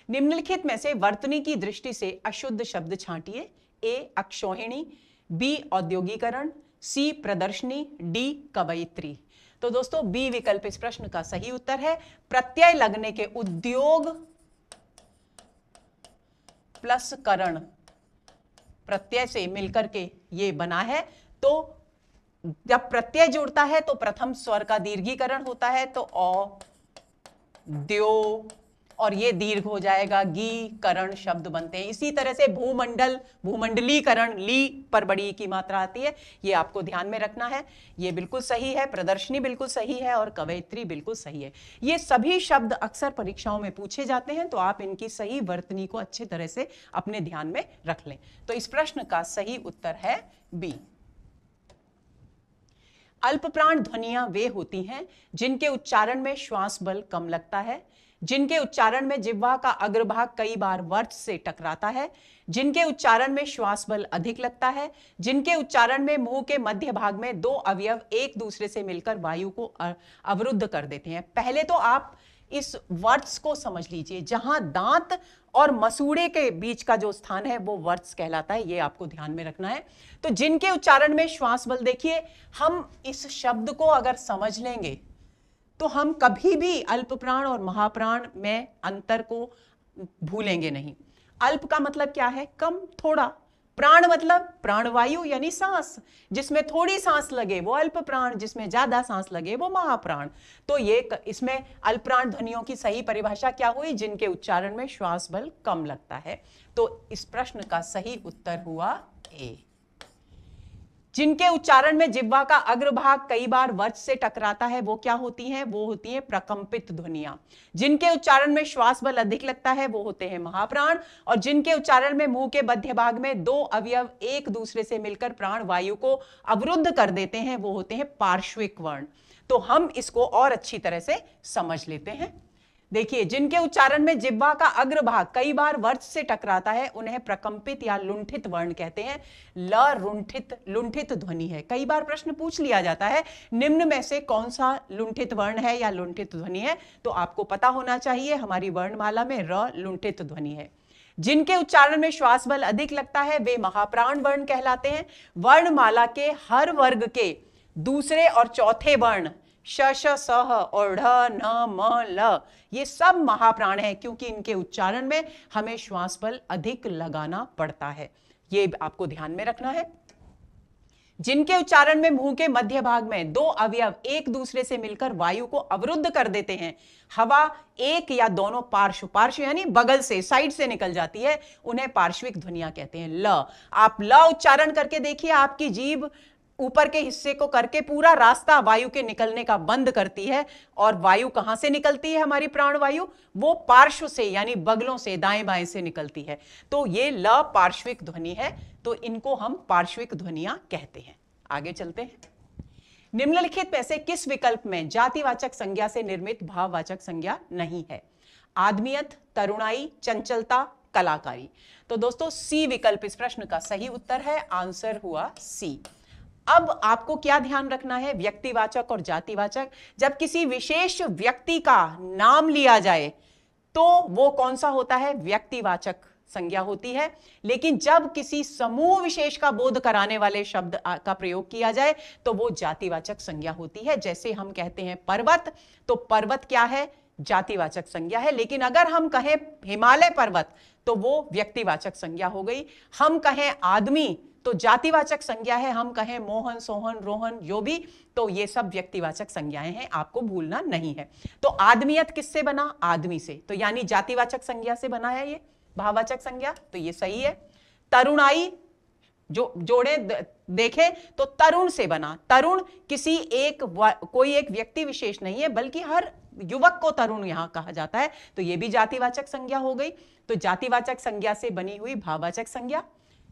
निम्नलिखित में से वर्तनी की दृष्टि से अशुद्ध शब्द छांटिए। ए अक्षौहिणी, बी औद्योगिकरण, सी प्रदर्शनी, डी कवयित्री। तो दोस्तों बी विकल्प इस प्रश्न का सही उत्तर है। प्रत्यय लगने के उद्योग प्लस करण प्रत्यय से मिलकर के ये बना है। तो जब प्रत्यय जुड़ता है तो प्रथम स्वर का दीर्घीकरण होता है, तो औ, द्यो, और ये दीर्घ हो जाएगा, गी, करण शब्द बनते हैं। इसी तरह से भूमंडल, भूमंडलीकरण, ली पर बड़ी की मात्रा आती है, ये आपको ध्यान में रखना है। ये बिल्कुल सही है। प्रदर्शनी बिल्कुल सही है और कवयित्री बिल्कुल सही है। ये सभी शब्द अक्सर परीक्षाओं में पूछे जाते हैं, तो आप इनकी सही वर्तनी को अच्छे तरह से अपने ध्यान में रख लें। तो इस प्रश्न का सही उत्तर है बी। अल्प प्राण ध्वनियां वे होती हैं जिनके उच्चारण में श्वास बल कम लगता है, जिनके उच्चारण में जिह्वा का अग्रभाग कई बार वर्च से टकराता है, जिनके उच्चारण में श्वास बल अधिक लगता है, जिनके उच्चारण में मुंह के मध्य भाग में दो अवयव एक दूसरे से मिलकर वायु को अवरुद्ध कर देते हैं। पहले तो आप इस वर्ड्स को समझ लीजिए, जहां दांत और मसूड़े के बीच का जो स्थान है वो वर्ड्स कहलाता है, ये आपको ध्यान में रखना है। तो जिनके उच्चारण में श्वास बल, देखिए हम इस शब्द को अगर समझ लेंगे तो हम कभी भी अल्प प्राण और महाप्राण में अंतर को भूलेंगे नहीं। अल्प का मतलब क्या है? कम, थोड़ा। प्राण मतलब प्राणवायु यानी सांस, जिसमें थोड़ी सांस लगे वो अल्प प्राण, जिसमें ज्यादा सांस लगे वो महाप्राण। तो ये इसमें अल्प प्राण ध्वनियों की सही परिभाषा क्या हुई? जिनके उच्चारण में श्वास बल कम लगता है। तो इस प्रश्न का सही उत्तर हुआ ए। जिनके उच्चारण में जिह्वा का अग्रभाग कई बार वर्च से टकराता है वो क्या होती हैं? वो होती हैं प्रकंपित ध्वनियां। जिनके उच्चारण में श्वास बल अधिक लगता है वो होते हैं महाप्राण, और जिनके उच्चारण में मुंह के मध्य भाग में दो अवयव एक दूसरे से मिलकर प्राण वायु को अवरुद्ध कर देते हैं वो होते हैं पार्श्विक वर्ण। तो हम इसको और अच्छी तरह से समझ लेते हैं। देखिए, जिनके उच्चारण में जिह्वा का अग्रभाग कई बार वर्च से टकराता है उन्हें प्रकंपित या लुंठित वर्ण कहते हैं। ल लुंठित ध्वनि है। कई बार प्रश्न पूछ लिया जाता है निम्न में से कौन सा लुंठित वर्ण है या लुंठित ध्वनि है, तो आपको पता होना चाहिए हमारी वर्णमाला में र लुंठित ध्वनि है। जिनके उच्चारण में श्वास बल अधिक लगता है वे महाप्राण वर्ण कहलाते हैं। वर्णमाला के हर वर्ग के दूसरे और चौथे वर्ण श श सह और ढ न म ल ये सब महाप्राण है, क्योंकि इनके उच्चारण में हमें श्वास बल अधिक लगाना पड़ता है। ये आपको ध्यान में रखना है। जिनके उच्चारण में मुंह के मध्य भाग में दो अवयव एक दूसरे से मिलकर वायु को अवरुद्ध कर देते हैं, हवा एक या दोनों पार्श्व यानी बगल से, साइड से निकल जाती है, उन्हें पार्श्विक ध्वनियां कहते हैं। ल, आप ल उच्चारण करके देखिए, आपकी जीभ ऊपर के हिस्से को करके पूरा रास्ता वायु के निकलने का बंद करती है, और वायु कहां से निकलती है? हमारी प्राण वायु वो पार्श्व से यानी बगलों से, दाएं बाएं से निकलती है। तो ये ल पार्श्विक ध्वनि है, तो इनको हम पार्श्विक ध्वनियां कहते हैं। आगे चलते हैं। निम्नलिखित में से किस विकल्प में जातिवाचक संज्ञा से निर्मित भाववाचक संज्ञा नहीं है? आदमियत, तरुणाई, चंचलता, कलाकारी। तो दोस्तों सी विकल्प इस प्रश्न का सही उत्तर है। आंसर हुआ सी। अब आपको क्या ध्यान रखना है? व्यक्तिवाचक और जातिवाचक। जब किसी विशेष व्यक्ति का नाम लिया जाए तो वो कौन सा होता है? व्यक्तिवाचक संज्ञा होती है। लेकिन जब किसी समूह विशेष का बोध कराने वाले शब्द का प्रयोग किया जाए तो वो जातिवाचक संज्ञा होती है। जैसे हम कहते हैं पर्वत, तो पर्वत क्या है? जातिवाचक संज्ञा है। लेकिन अगर हम कहें हिमालय पर्वत तो वो व्यक्तिवाचक संज्ञा हो गई। हम कहें आदमी तो जातिवाचक संज्ञा है। हम कहें मोहन, सोहन, रोहन, जो भी, तो ये सब व्यक्तिवाचक संज्ञाएं हैं, आपको भूलना नहीं है। तो आदमियत किससे बना? आदमी से, तो यानी जातिवाचक संज्ञा से बना है ये भाववाचक संज्ञा, तो ये सही है। तरुणाई जो जोड़े देखें तो तरुण से बना। तरुण किसी कोई एक व्यक्ति विशेष नहीं है, बल्कि हर युवक को तरुण यहां कहा जाता है, तो ये भी जातिवाचक संज्ञा हो गई। तो जातिवाचक संज्ञा से बनी हुई भाववाचक संज्ञा,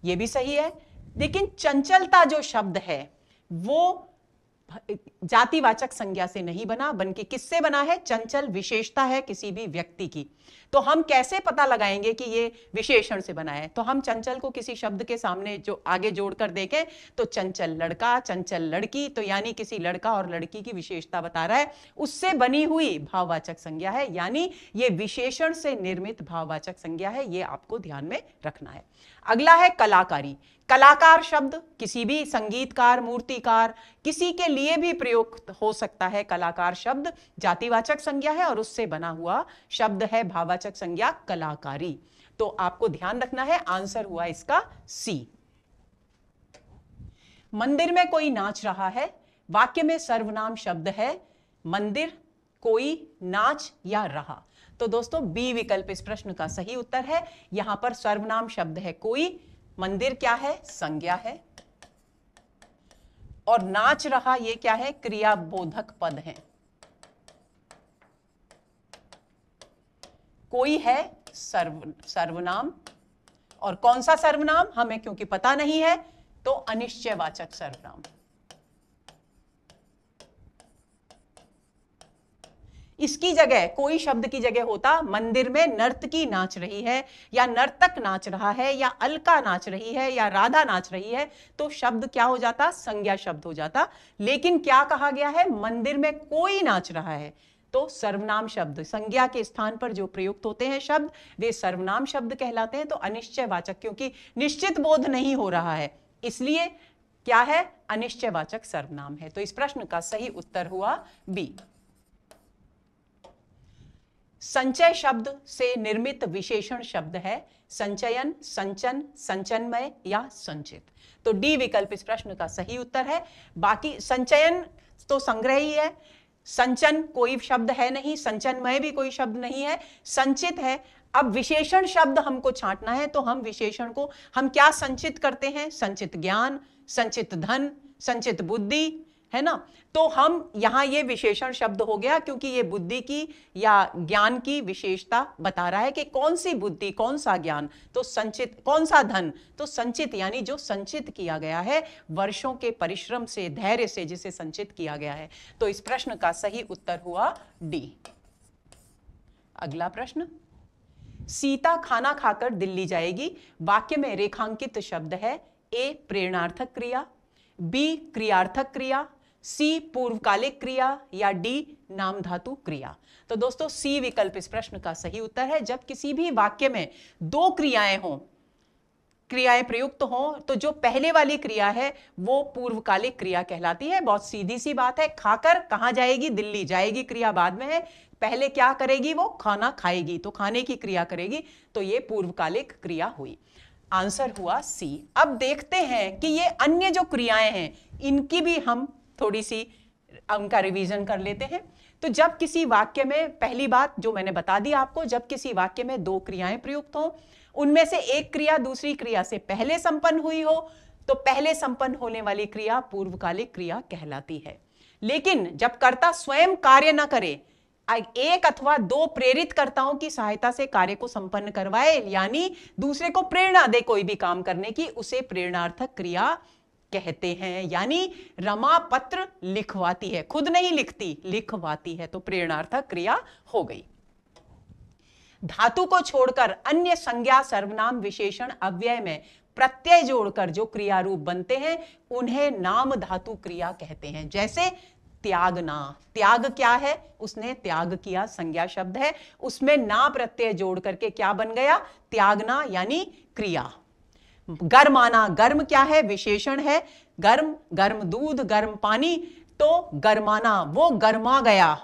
ये भी सही है। लेकिन चंचलता जो शब्द है वो जातिवाचक संज्ञा से नहीं बना, बल्कि किससे बना है? चंचल विशेषता है किसी भी व्यक्ति की। तो हम कैसे पता लगाएंगे कि ये विशेषण से बना है? तो हम चंचल को किसी शब्द के सामने जो आगे जोड़कर देखें तो चंचल लड़का, चंचल लड़की, तो यानी किसी लड़का और लड़की की विशेषता बता रहा है, उससे बनी हुई भाववाचक संज्ञा है, यानी ये विशेषण से निर्मित भाववाचक संज्ञा है। ये आपको ध्यान में रखना है। अगला है कलाकारी। कलाकार शब्द किसी भी संगीतकार, मूर्तिकार, किसी के लिए भी प्रयोग हो सकता है। कलाकार शब्द जातिवाचक संज्ञा है और उससे बना हुआ शब्द है भाववाचक संज्ञा कलाकारी। तो आपको ध्यान रखना है, आंसर हुआ इसका सी। मंदिर में कोई नाच रहा है, वाक्य में सर्वनाम शब्द है मंदिर, कोई, नाच या रहा। तो दोस्तों बी विकल्प इस प्रश्न का सही उत्तर है। यहां पर सर्वनाम शब्द है कोई, मंदिर क्या है? संज्ञा है, और नाच रहा ये क्या है? क्रियाबोधक पद है। कोई है सर्वनाम, और कौन सा सर्वनाम हमें क्योंकि पता नहीं है, तो अनिश्चयवाचक सर्वनाम। इसकी जगह, कोई शब्द की जगह होता मंदिर में नर्तकी नाच रही है, या नर्तक नाच रहा है, या अलका नाच रही है, या राधा नाच रही है, तो शब्द क्या हो जाता? संज्ञा शब्द हो जाता। लेकिन क्या कहा गया है? मंदिर में कोई नाच रहा है, तो सर्वनाम शब्द, संज्ञा के स्थान पर जो प्रयुक्त होते हैं शब्द, वे सर्वनाम शब्द कहलाते हैं। तो अनिश्चयवाचक, क्योंकि निश्चित बोध नहीं हो रहा है, इसलिए क्या है? अनिश्चयवाचक सर्वनाम है। तो इस प्रश्न का सही उत्तर हुआ बी। संचय शब्द से निर्मित विशेषण शब्द है संचयन, संचन, संचन्मय या संचित। तो डी विकल्प इस प्रश्न का सही उत्तर है। बाकी संचयन तो संग्रह ही है, संचन कोई शब्द है नहीं, संचन्मय भी कोई शब्द नहीं है, संचित है। अब विशेषण शब्द हमको छांटना है, तो हम विशेषण को हम क्या संचित करते हैं? संचित ज्ञान, संचित धन, संचित बुद्धि, है ना। तो हम यहां ये विशेषण शब्द हो गया, क्योंकि ये बुद्धि की या ज्ञान की विशेषता बता रहा है कि कौन सी बुद्धि, कौन सा ज्ञान, तो संचित, कौन सा धन, तो संचित, यानी जो संचित किया गया है वर्षों के परिश्रम से, धैर्य से, जिसे संचित किया गया है। तो इस प्रश्न का सही उत्तर हुआ डी। अगला प्रश्न, सीता खाना खाकर दिल्ली जाएगी, वाक्य में रेखांकित शब्द है ए प्रेरणार्थक क्रिया, बी क्रियार्थक क्रिया, सी पूर्वकालिक क्रिया, या डी नाम धातु क्रिया। तो दोस्तों सी विकल्प इस प्रश्न का सही उत्तर है। जब किसी भी वाक्य में दो क्रियाएं हों, क्रियाएं प्रयुक्त हों, तो जो पहले वाली क्रिया है वो पूर्वकालिक क्रिया कहलाती है। बहुत सीधी सी बात है, खाकर कहां जाएगी? दिल्ली जाएगी, क्रिया बाद में है, पहले क्या करेगी? वो खाना खाएगी, तो खाने की क्रिया करेगी, तो ये पूर्वकालिक क्रिया हुई। आंसर हुआ सी। अब देखते हैं कि ये अन्य जो क्रियाएं हैं इनकी भी हम थोड़ी सी उनका रिवीजन कर लेते हैं। तो जब किसी वाक्य में, पहली बात जो मैंने बता दी आपको, जब किसी वाक्य में दो क्रियाएं प्रयुक्त हो, उनमें से एक क्रिया दूसरी क्रिया से पहले संपन्न हुई हो, तो पहले संपन्न होने वाली क्रिया पूर्वकालिक क्रिया कहलाती है। लेकिन जब कर्ता स्वयं कार्य न करे, एक अथवा दो प्रेरित कर्ताओं की सहायता से कार्य को संपन्न करवाए, यानी दूसरे को प्रेरणा दे कोई भी काम करने की, उसे प्रेरणार्थक क्रिया कहते हैं। यानी रमा पत्र लिखवाती है, खुद नहीं लिखती, लिखवाती है, तो प्रेरणार्थक क्रिया हो गई। धातु को छोड़कर अन्य संज्ञा, सर्वनाम, विशेषण, अव्यय में प्रत्यय जोड़कर जो क्रिया रूप बनते हैं उन्हें नाम धातु क्रिया कहते हैं। जैसे त्यागना, त्याग क्या है? उसने त्याग किया, संज्ञा शब्द है, उसमें ना प्रत्यय जोड़ करके क्या बन गया? त्यागना, यानी क्रिया। गर्माना, गर्म क्या है? विशेषण है, गर्म, गर्म दूध, गर्म पानी, तो गर्माना, वो गर्मा गया,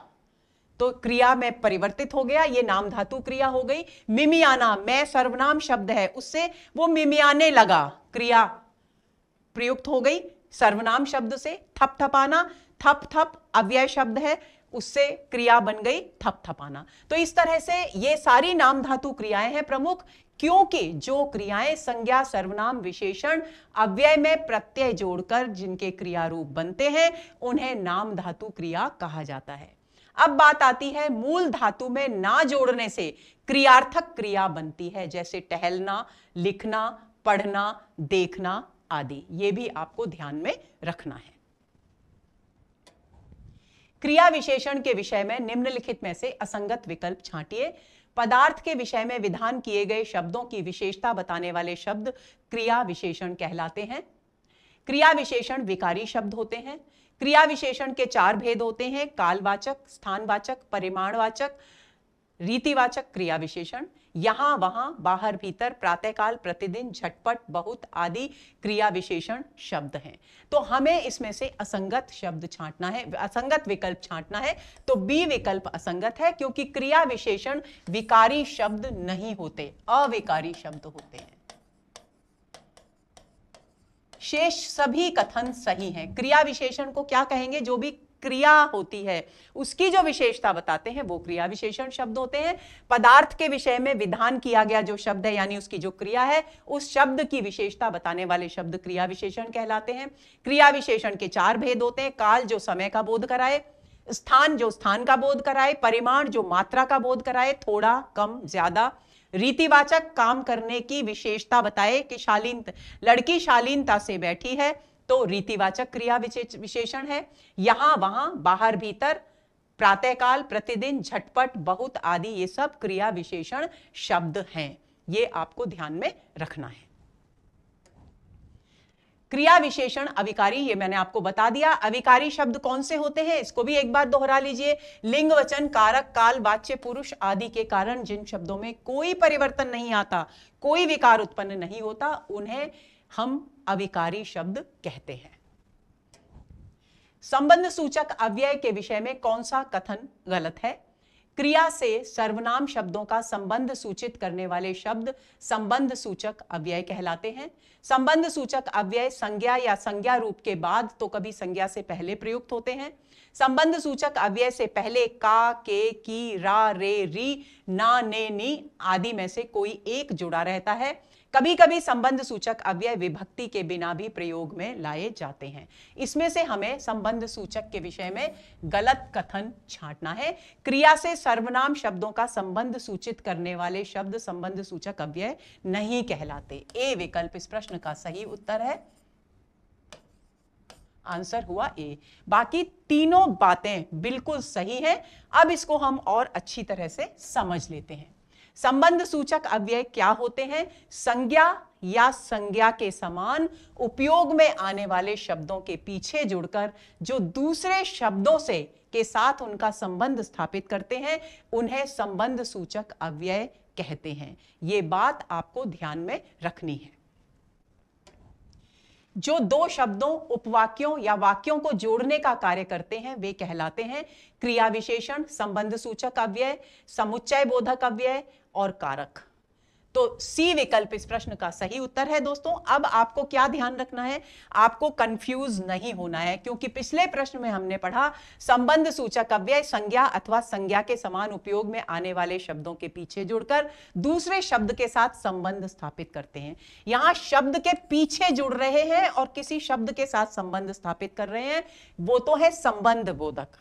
तो क्रिया में परिवर्तित हो गया, ये नाम धातु क्रिया हो गई। मिमियाना, मैं सर्वनाम शब्द है, उससे वो मिमियाने लगा, क्रिया प्रयुक्त हो गई सर्वनाम शब्द से। थपथपाना, थप थप अव्यय शब्द है, उससे क्रिया बन गई थपथपाना। तो इस तरह से ये सारी नाम धातु क्रियाएं हैं प्रमुख, क्योंकि जो क्रियाएं संज्ञा, सर्वनाम, विशेषण, अव्यय में प्रत्यय जोड़कर जिनके क्रिया रूप बनते हैं उन्हें नाम धातु क्रिया कहा जाता है। अब बात आती है मूल धातु में ना जोड़ने से क्रियार्थक क्रिया बनती है, जैसे टहलना, लिखना, पढ़ना, देखना आदि। ये भी आपको ध्यान में रखना है। क्रिया विशेषण के विषय में निम्नलिखित में से असंगत विकल्प छांटिए। पदार्थ के विषय में विधान किए गए शब्दों की विशेषता बताने वाले शब्द क्रिया विशेषण कहलाते हैं। क्रिया विशेषण विकारी शब्द होते हैं। क्रिया विशेषण के चार भेद होते हैं: कालवाचक, स्थानवाचक, परिमाणवाचक, रीतिवाचक क्रिया विशेषण। यहां वहां, बाहर भीतर, प्रातःकाल, प्रतिदिन, झटपट, बहुत आदि क्रिया विशेषण शब्द हैं। तो हमें इसमें से असंगत शब्द छांटना है, असंगत विकल्प छांटना है। तो बी विकल्प असंगत है, क्योंकि क्रिया विशेषण विकारी शब्द नहीं होते, अविकारी शब्द होते हैं। शेष सभी कथन सही हैं। क्रिया विशेषण को क्या कहेंगे? जो भी क्रिया होती है उसकी जो विशेषता बताते हैं वो क्रिया विशेषण शब्द होते हैं। पदार्थ के विषय में विधान किया गया जो शब्द है, यानी उसकी जो क्रिया है, उस शब्द की विशेषता बताने वाले शब्द क्रिया विशेषण कहलाते हैं। क्रिया विशेषण के चार भेद होते हैं: काल जो समय का बोध कराए, स्थान जो स्थान का बोध कराए, परिमाण जो मात्रा का बोध कराए, थोड़ा, कम, ज्यादा, रीतिवाचक काम करने की विशेषता बताए कि लड़की शालीनता से बैठी है, तो रीतिवाचक क्रिया विशेषण है। यहां वहां, बाहर भीतर, प्रातःकाल, प्रतिदिन, झटपट, बहुत आदि ये सब क्रिया विशेषण शब्द हैं। ये आपको ध्यान में रखना है। क्रिया विशेषण अविकारी, ये मैंने आपको बता दिया। अविकारी शब्द कौन से होते हैं, इसको भी एक बार दोहरा लीजिए। लिंग, वचन, कारक, काल, वाच्य, पुरुष आदि के कारण जिन शब्दों में कोई परिवर्तन नहीं आता, कोई विकार उत्पन्न नहीं होता, उन्हें हम अविकारी शब्द कहते हैं। संबंध सूचक अव्यय के विषय में कौन सा कथन गलत है? क्रिया से सर्वनाम शब्दों का संबंध सूचित करने वाले शब्द संबंध सूचक अव्यय कहलाते हैं। संबंध सूचक अव्यय संज्ञा या संज्ञा रूप के बाद तो कभी संज्ञा से पहले प्रयुक्त होते हैं। संबंध सूचक अव्यय से पहले का, के, की, रा, रे, री, ना, ने, नी आदि में से कोई एक जुड़ा रहता है। कभी कभी संबंध सूचक अव्यय विभक्ति के बिना भी प्रयोग में लाए जाते हैं। इसमें से हमें संबंध सूचक के विषय में गलत कथन छांटना है। क्रिया से सर्वनाम शब्दों का संबंध सूचित करने वाले शब्द संबंध सूचक अव्यय नहीं कहलाते। ए विकल्प इस प्रश्न का सही उत्तर है। आंसर हुआ ए। बाकी तीनों बातें बिल्कुल सही हैं। अब इसको हम और अच्छी तरह से समझ लेते हैं। संबंध सूचक अव्यय क्या होते हैं? संज्ञा या संज्ञा के समान उपयोग में आने वाले शब्दों के पीछे जुड़कर जो दूसरे शब्दों से के साथ उनका संबंध स्थापित करते हैं, उन्हें संबंध सूचक अव्यय कहते हैं। ये बात आपको ध्यान में रखनी है। जो दो शब्दों, उपवाक्यों या वाक्यों को जोड़ने का कार्य करते हैं, वे कहलाते हैं क्रिया विशेषण, संबंध सूचक अव्यय, समुच्चय बोधक अव्यय और कारक। तो सी विकल्प इस प्रश्न का सही उत्तर है। दोस्तों, अब आपको क्या ध्यान रखना है? आपको कंफ्यूज नहीं होना है, क्योंकि पिछले प्रश्न में हमने पढ़ा संबंध सूचक अव्यय संज्ञा अथवा संज्ञा के समान उपयोग में आने वाले शब्दों के पीछे जुड़कर दूसरे शब्द के साथ संबंध स्थापित करते हैं। यहां शब्द के पीछे जुड़ रहे हैं और किसी शब्द के साथ संबंध स्थापित कर रहे हैं, वो तो है संबंध बोधक।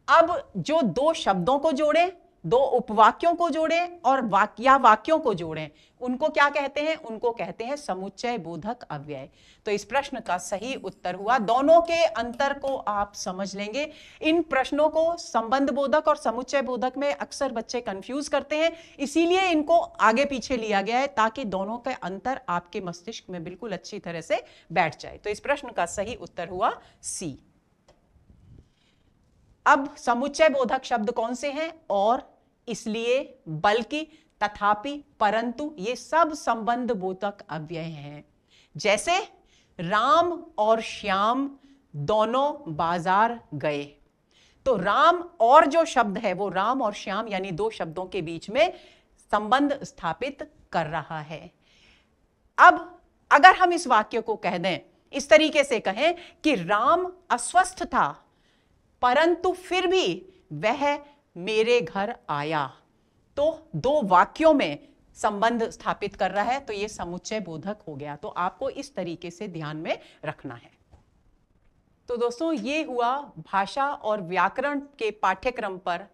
अब जो दो शब्दों को जोड़ें, दो उपवाक्यों को जोड़ें और वाक्यों को जोड़ें, उनको क्या कहते हैं? उनको कहते हैं समुच्चय बोधक अव्यय। तो इस प्रश्न का सही उत्तर हुआ। दोनों के अंतर को आप समझ लेंगे। इन प्रश्नों को संबंध बोधक और समुच्चय बोधक में अक्सर बच्चे कंफ्यूज करते हैं, इसीलिए इनको आगे पीछे लिया गया है ताकि दोनों के अंतर आपके मस्तिष्क में बिल्कुल अच्छी तरह से बैठ जाए। तो इस प्रश्न का सही उत्तर हुआ सी। अब समुच्चय बोधक शब्द कौन से हैं? और, इसलिए, बल्कि, तथापि, परंतु, ये सब संबंध बोधक अव्यय हैं। जैसे राम और श्याम दोनों बाजार गए, तो राम और जो शब्द है वो राम और श्याम यानी दो शब्दों के बीच में संबंध स्थापित कर रहा है। अब अगर हम इस वाक्य को कह दें, इस तरीके से कहें कि राम अस्वस्थ था परंतु फिर भी वह मेरे घर आया, तो दो वाक्यों में संबंध स्थापित कर रहा है, तो यह समुच्चय बोधक हो गया। तो आपको इस तरीके से ध्यान में रखना है। तो दोस्तों, ये हुआ भाषा और व्याकरण के पाठ्यक्रम पर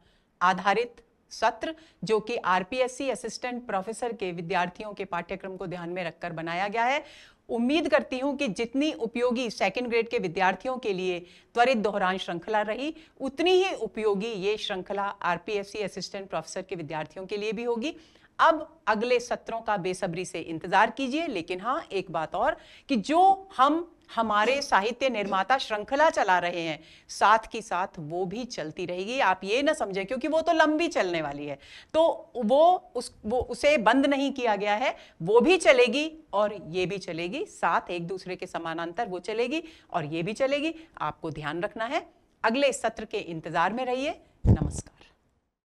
आधारित सत्र, जो कि आरपीएससी असिस्टेंट प्रोफेसर के विद्यार्थियों के पाठ्यक्रम को ध्यान में रखकर बनाया गया है। उम्मीद करती हूं कि जितनी उपयोगी सेकंड ग्रेड के विद्यार्थियों के लिए त्वरित दोहरान श्रृंखला रही, उतनी ही उपयोगी ये श्रृंखला आरपीएससी असिस्टेंट प्रोफेसर के विद्यार्थियों के लिए भी होगी। अब अगले सत्रों का बेसब्री से इंतजार कीजिए। लेकिन हाँ, एक बात और कि जो हम हमारे साहित्य निर्माता श्रृंखला चला रहे हैं, साथ की साथ वो भी चलती रहेगी। आप ये ना समझें, क्योंकि वो तो लंबी चलने वाली है, तो वो उसे बंद नहीं किया गया है, वो भी चलेगी और ये भी चलेगी, साथ एक दूसरे के समानांतर वो चलेगी और ये भी चलेगी। आपको ध्यान रखना है। अगले सत्र के इंतजार में रहिए। नमस्कार।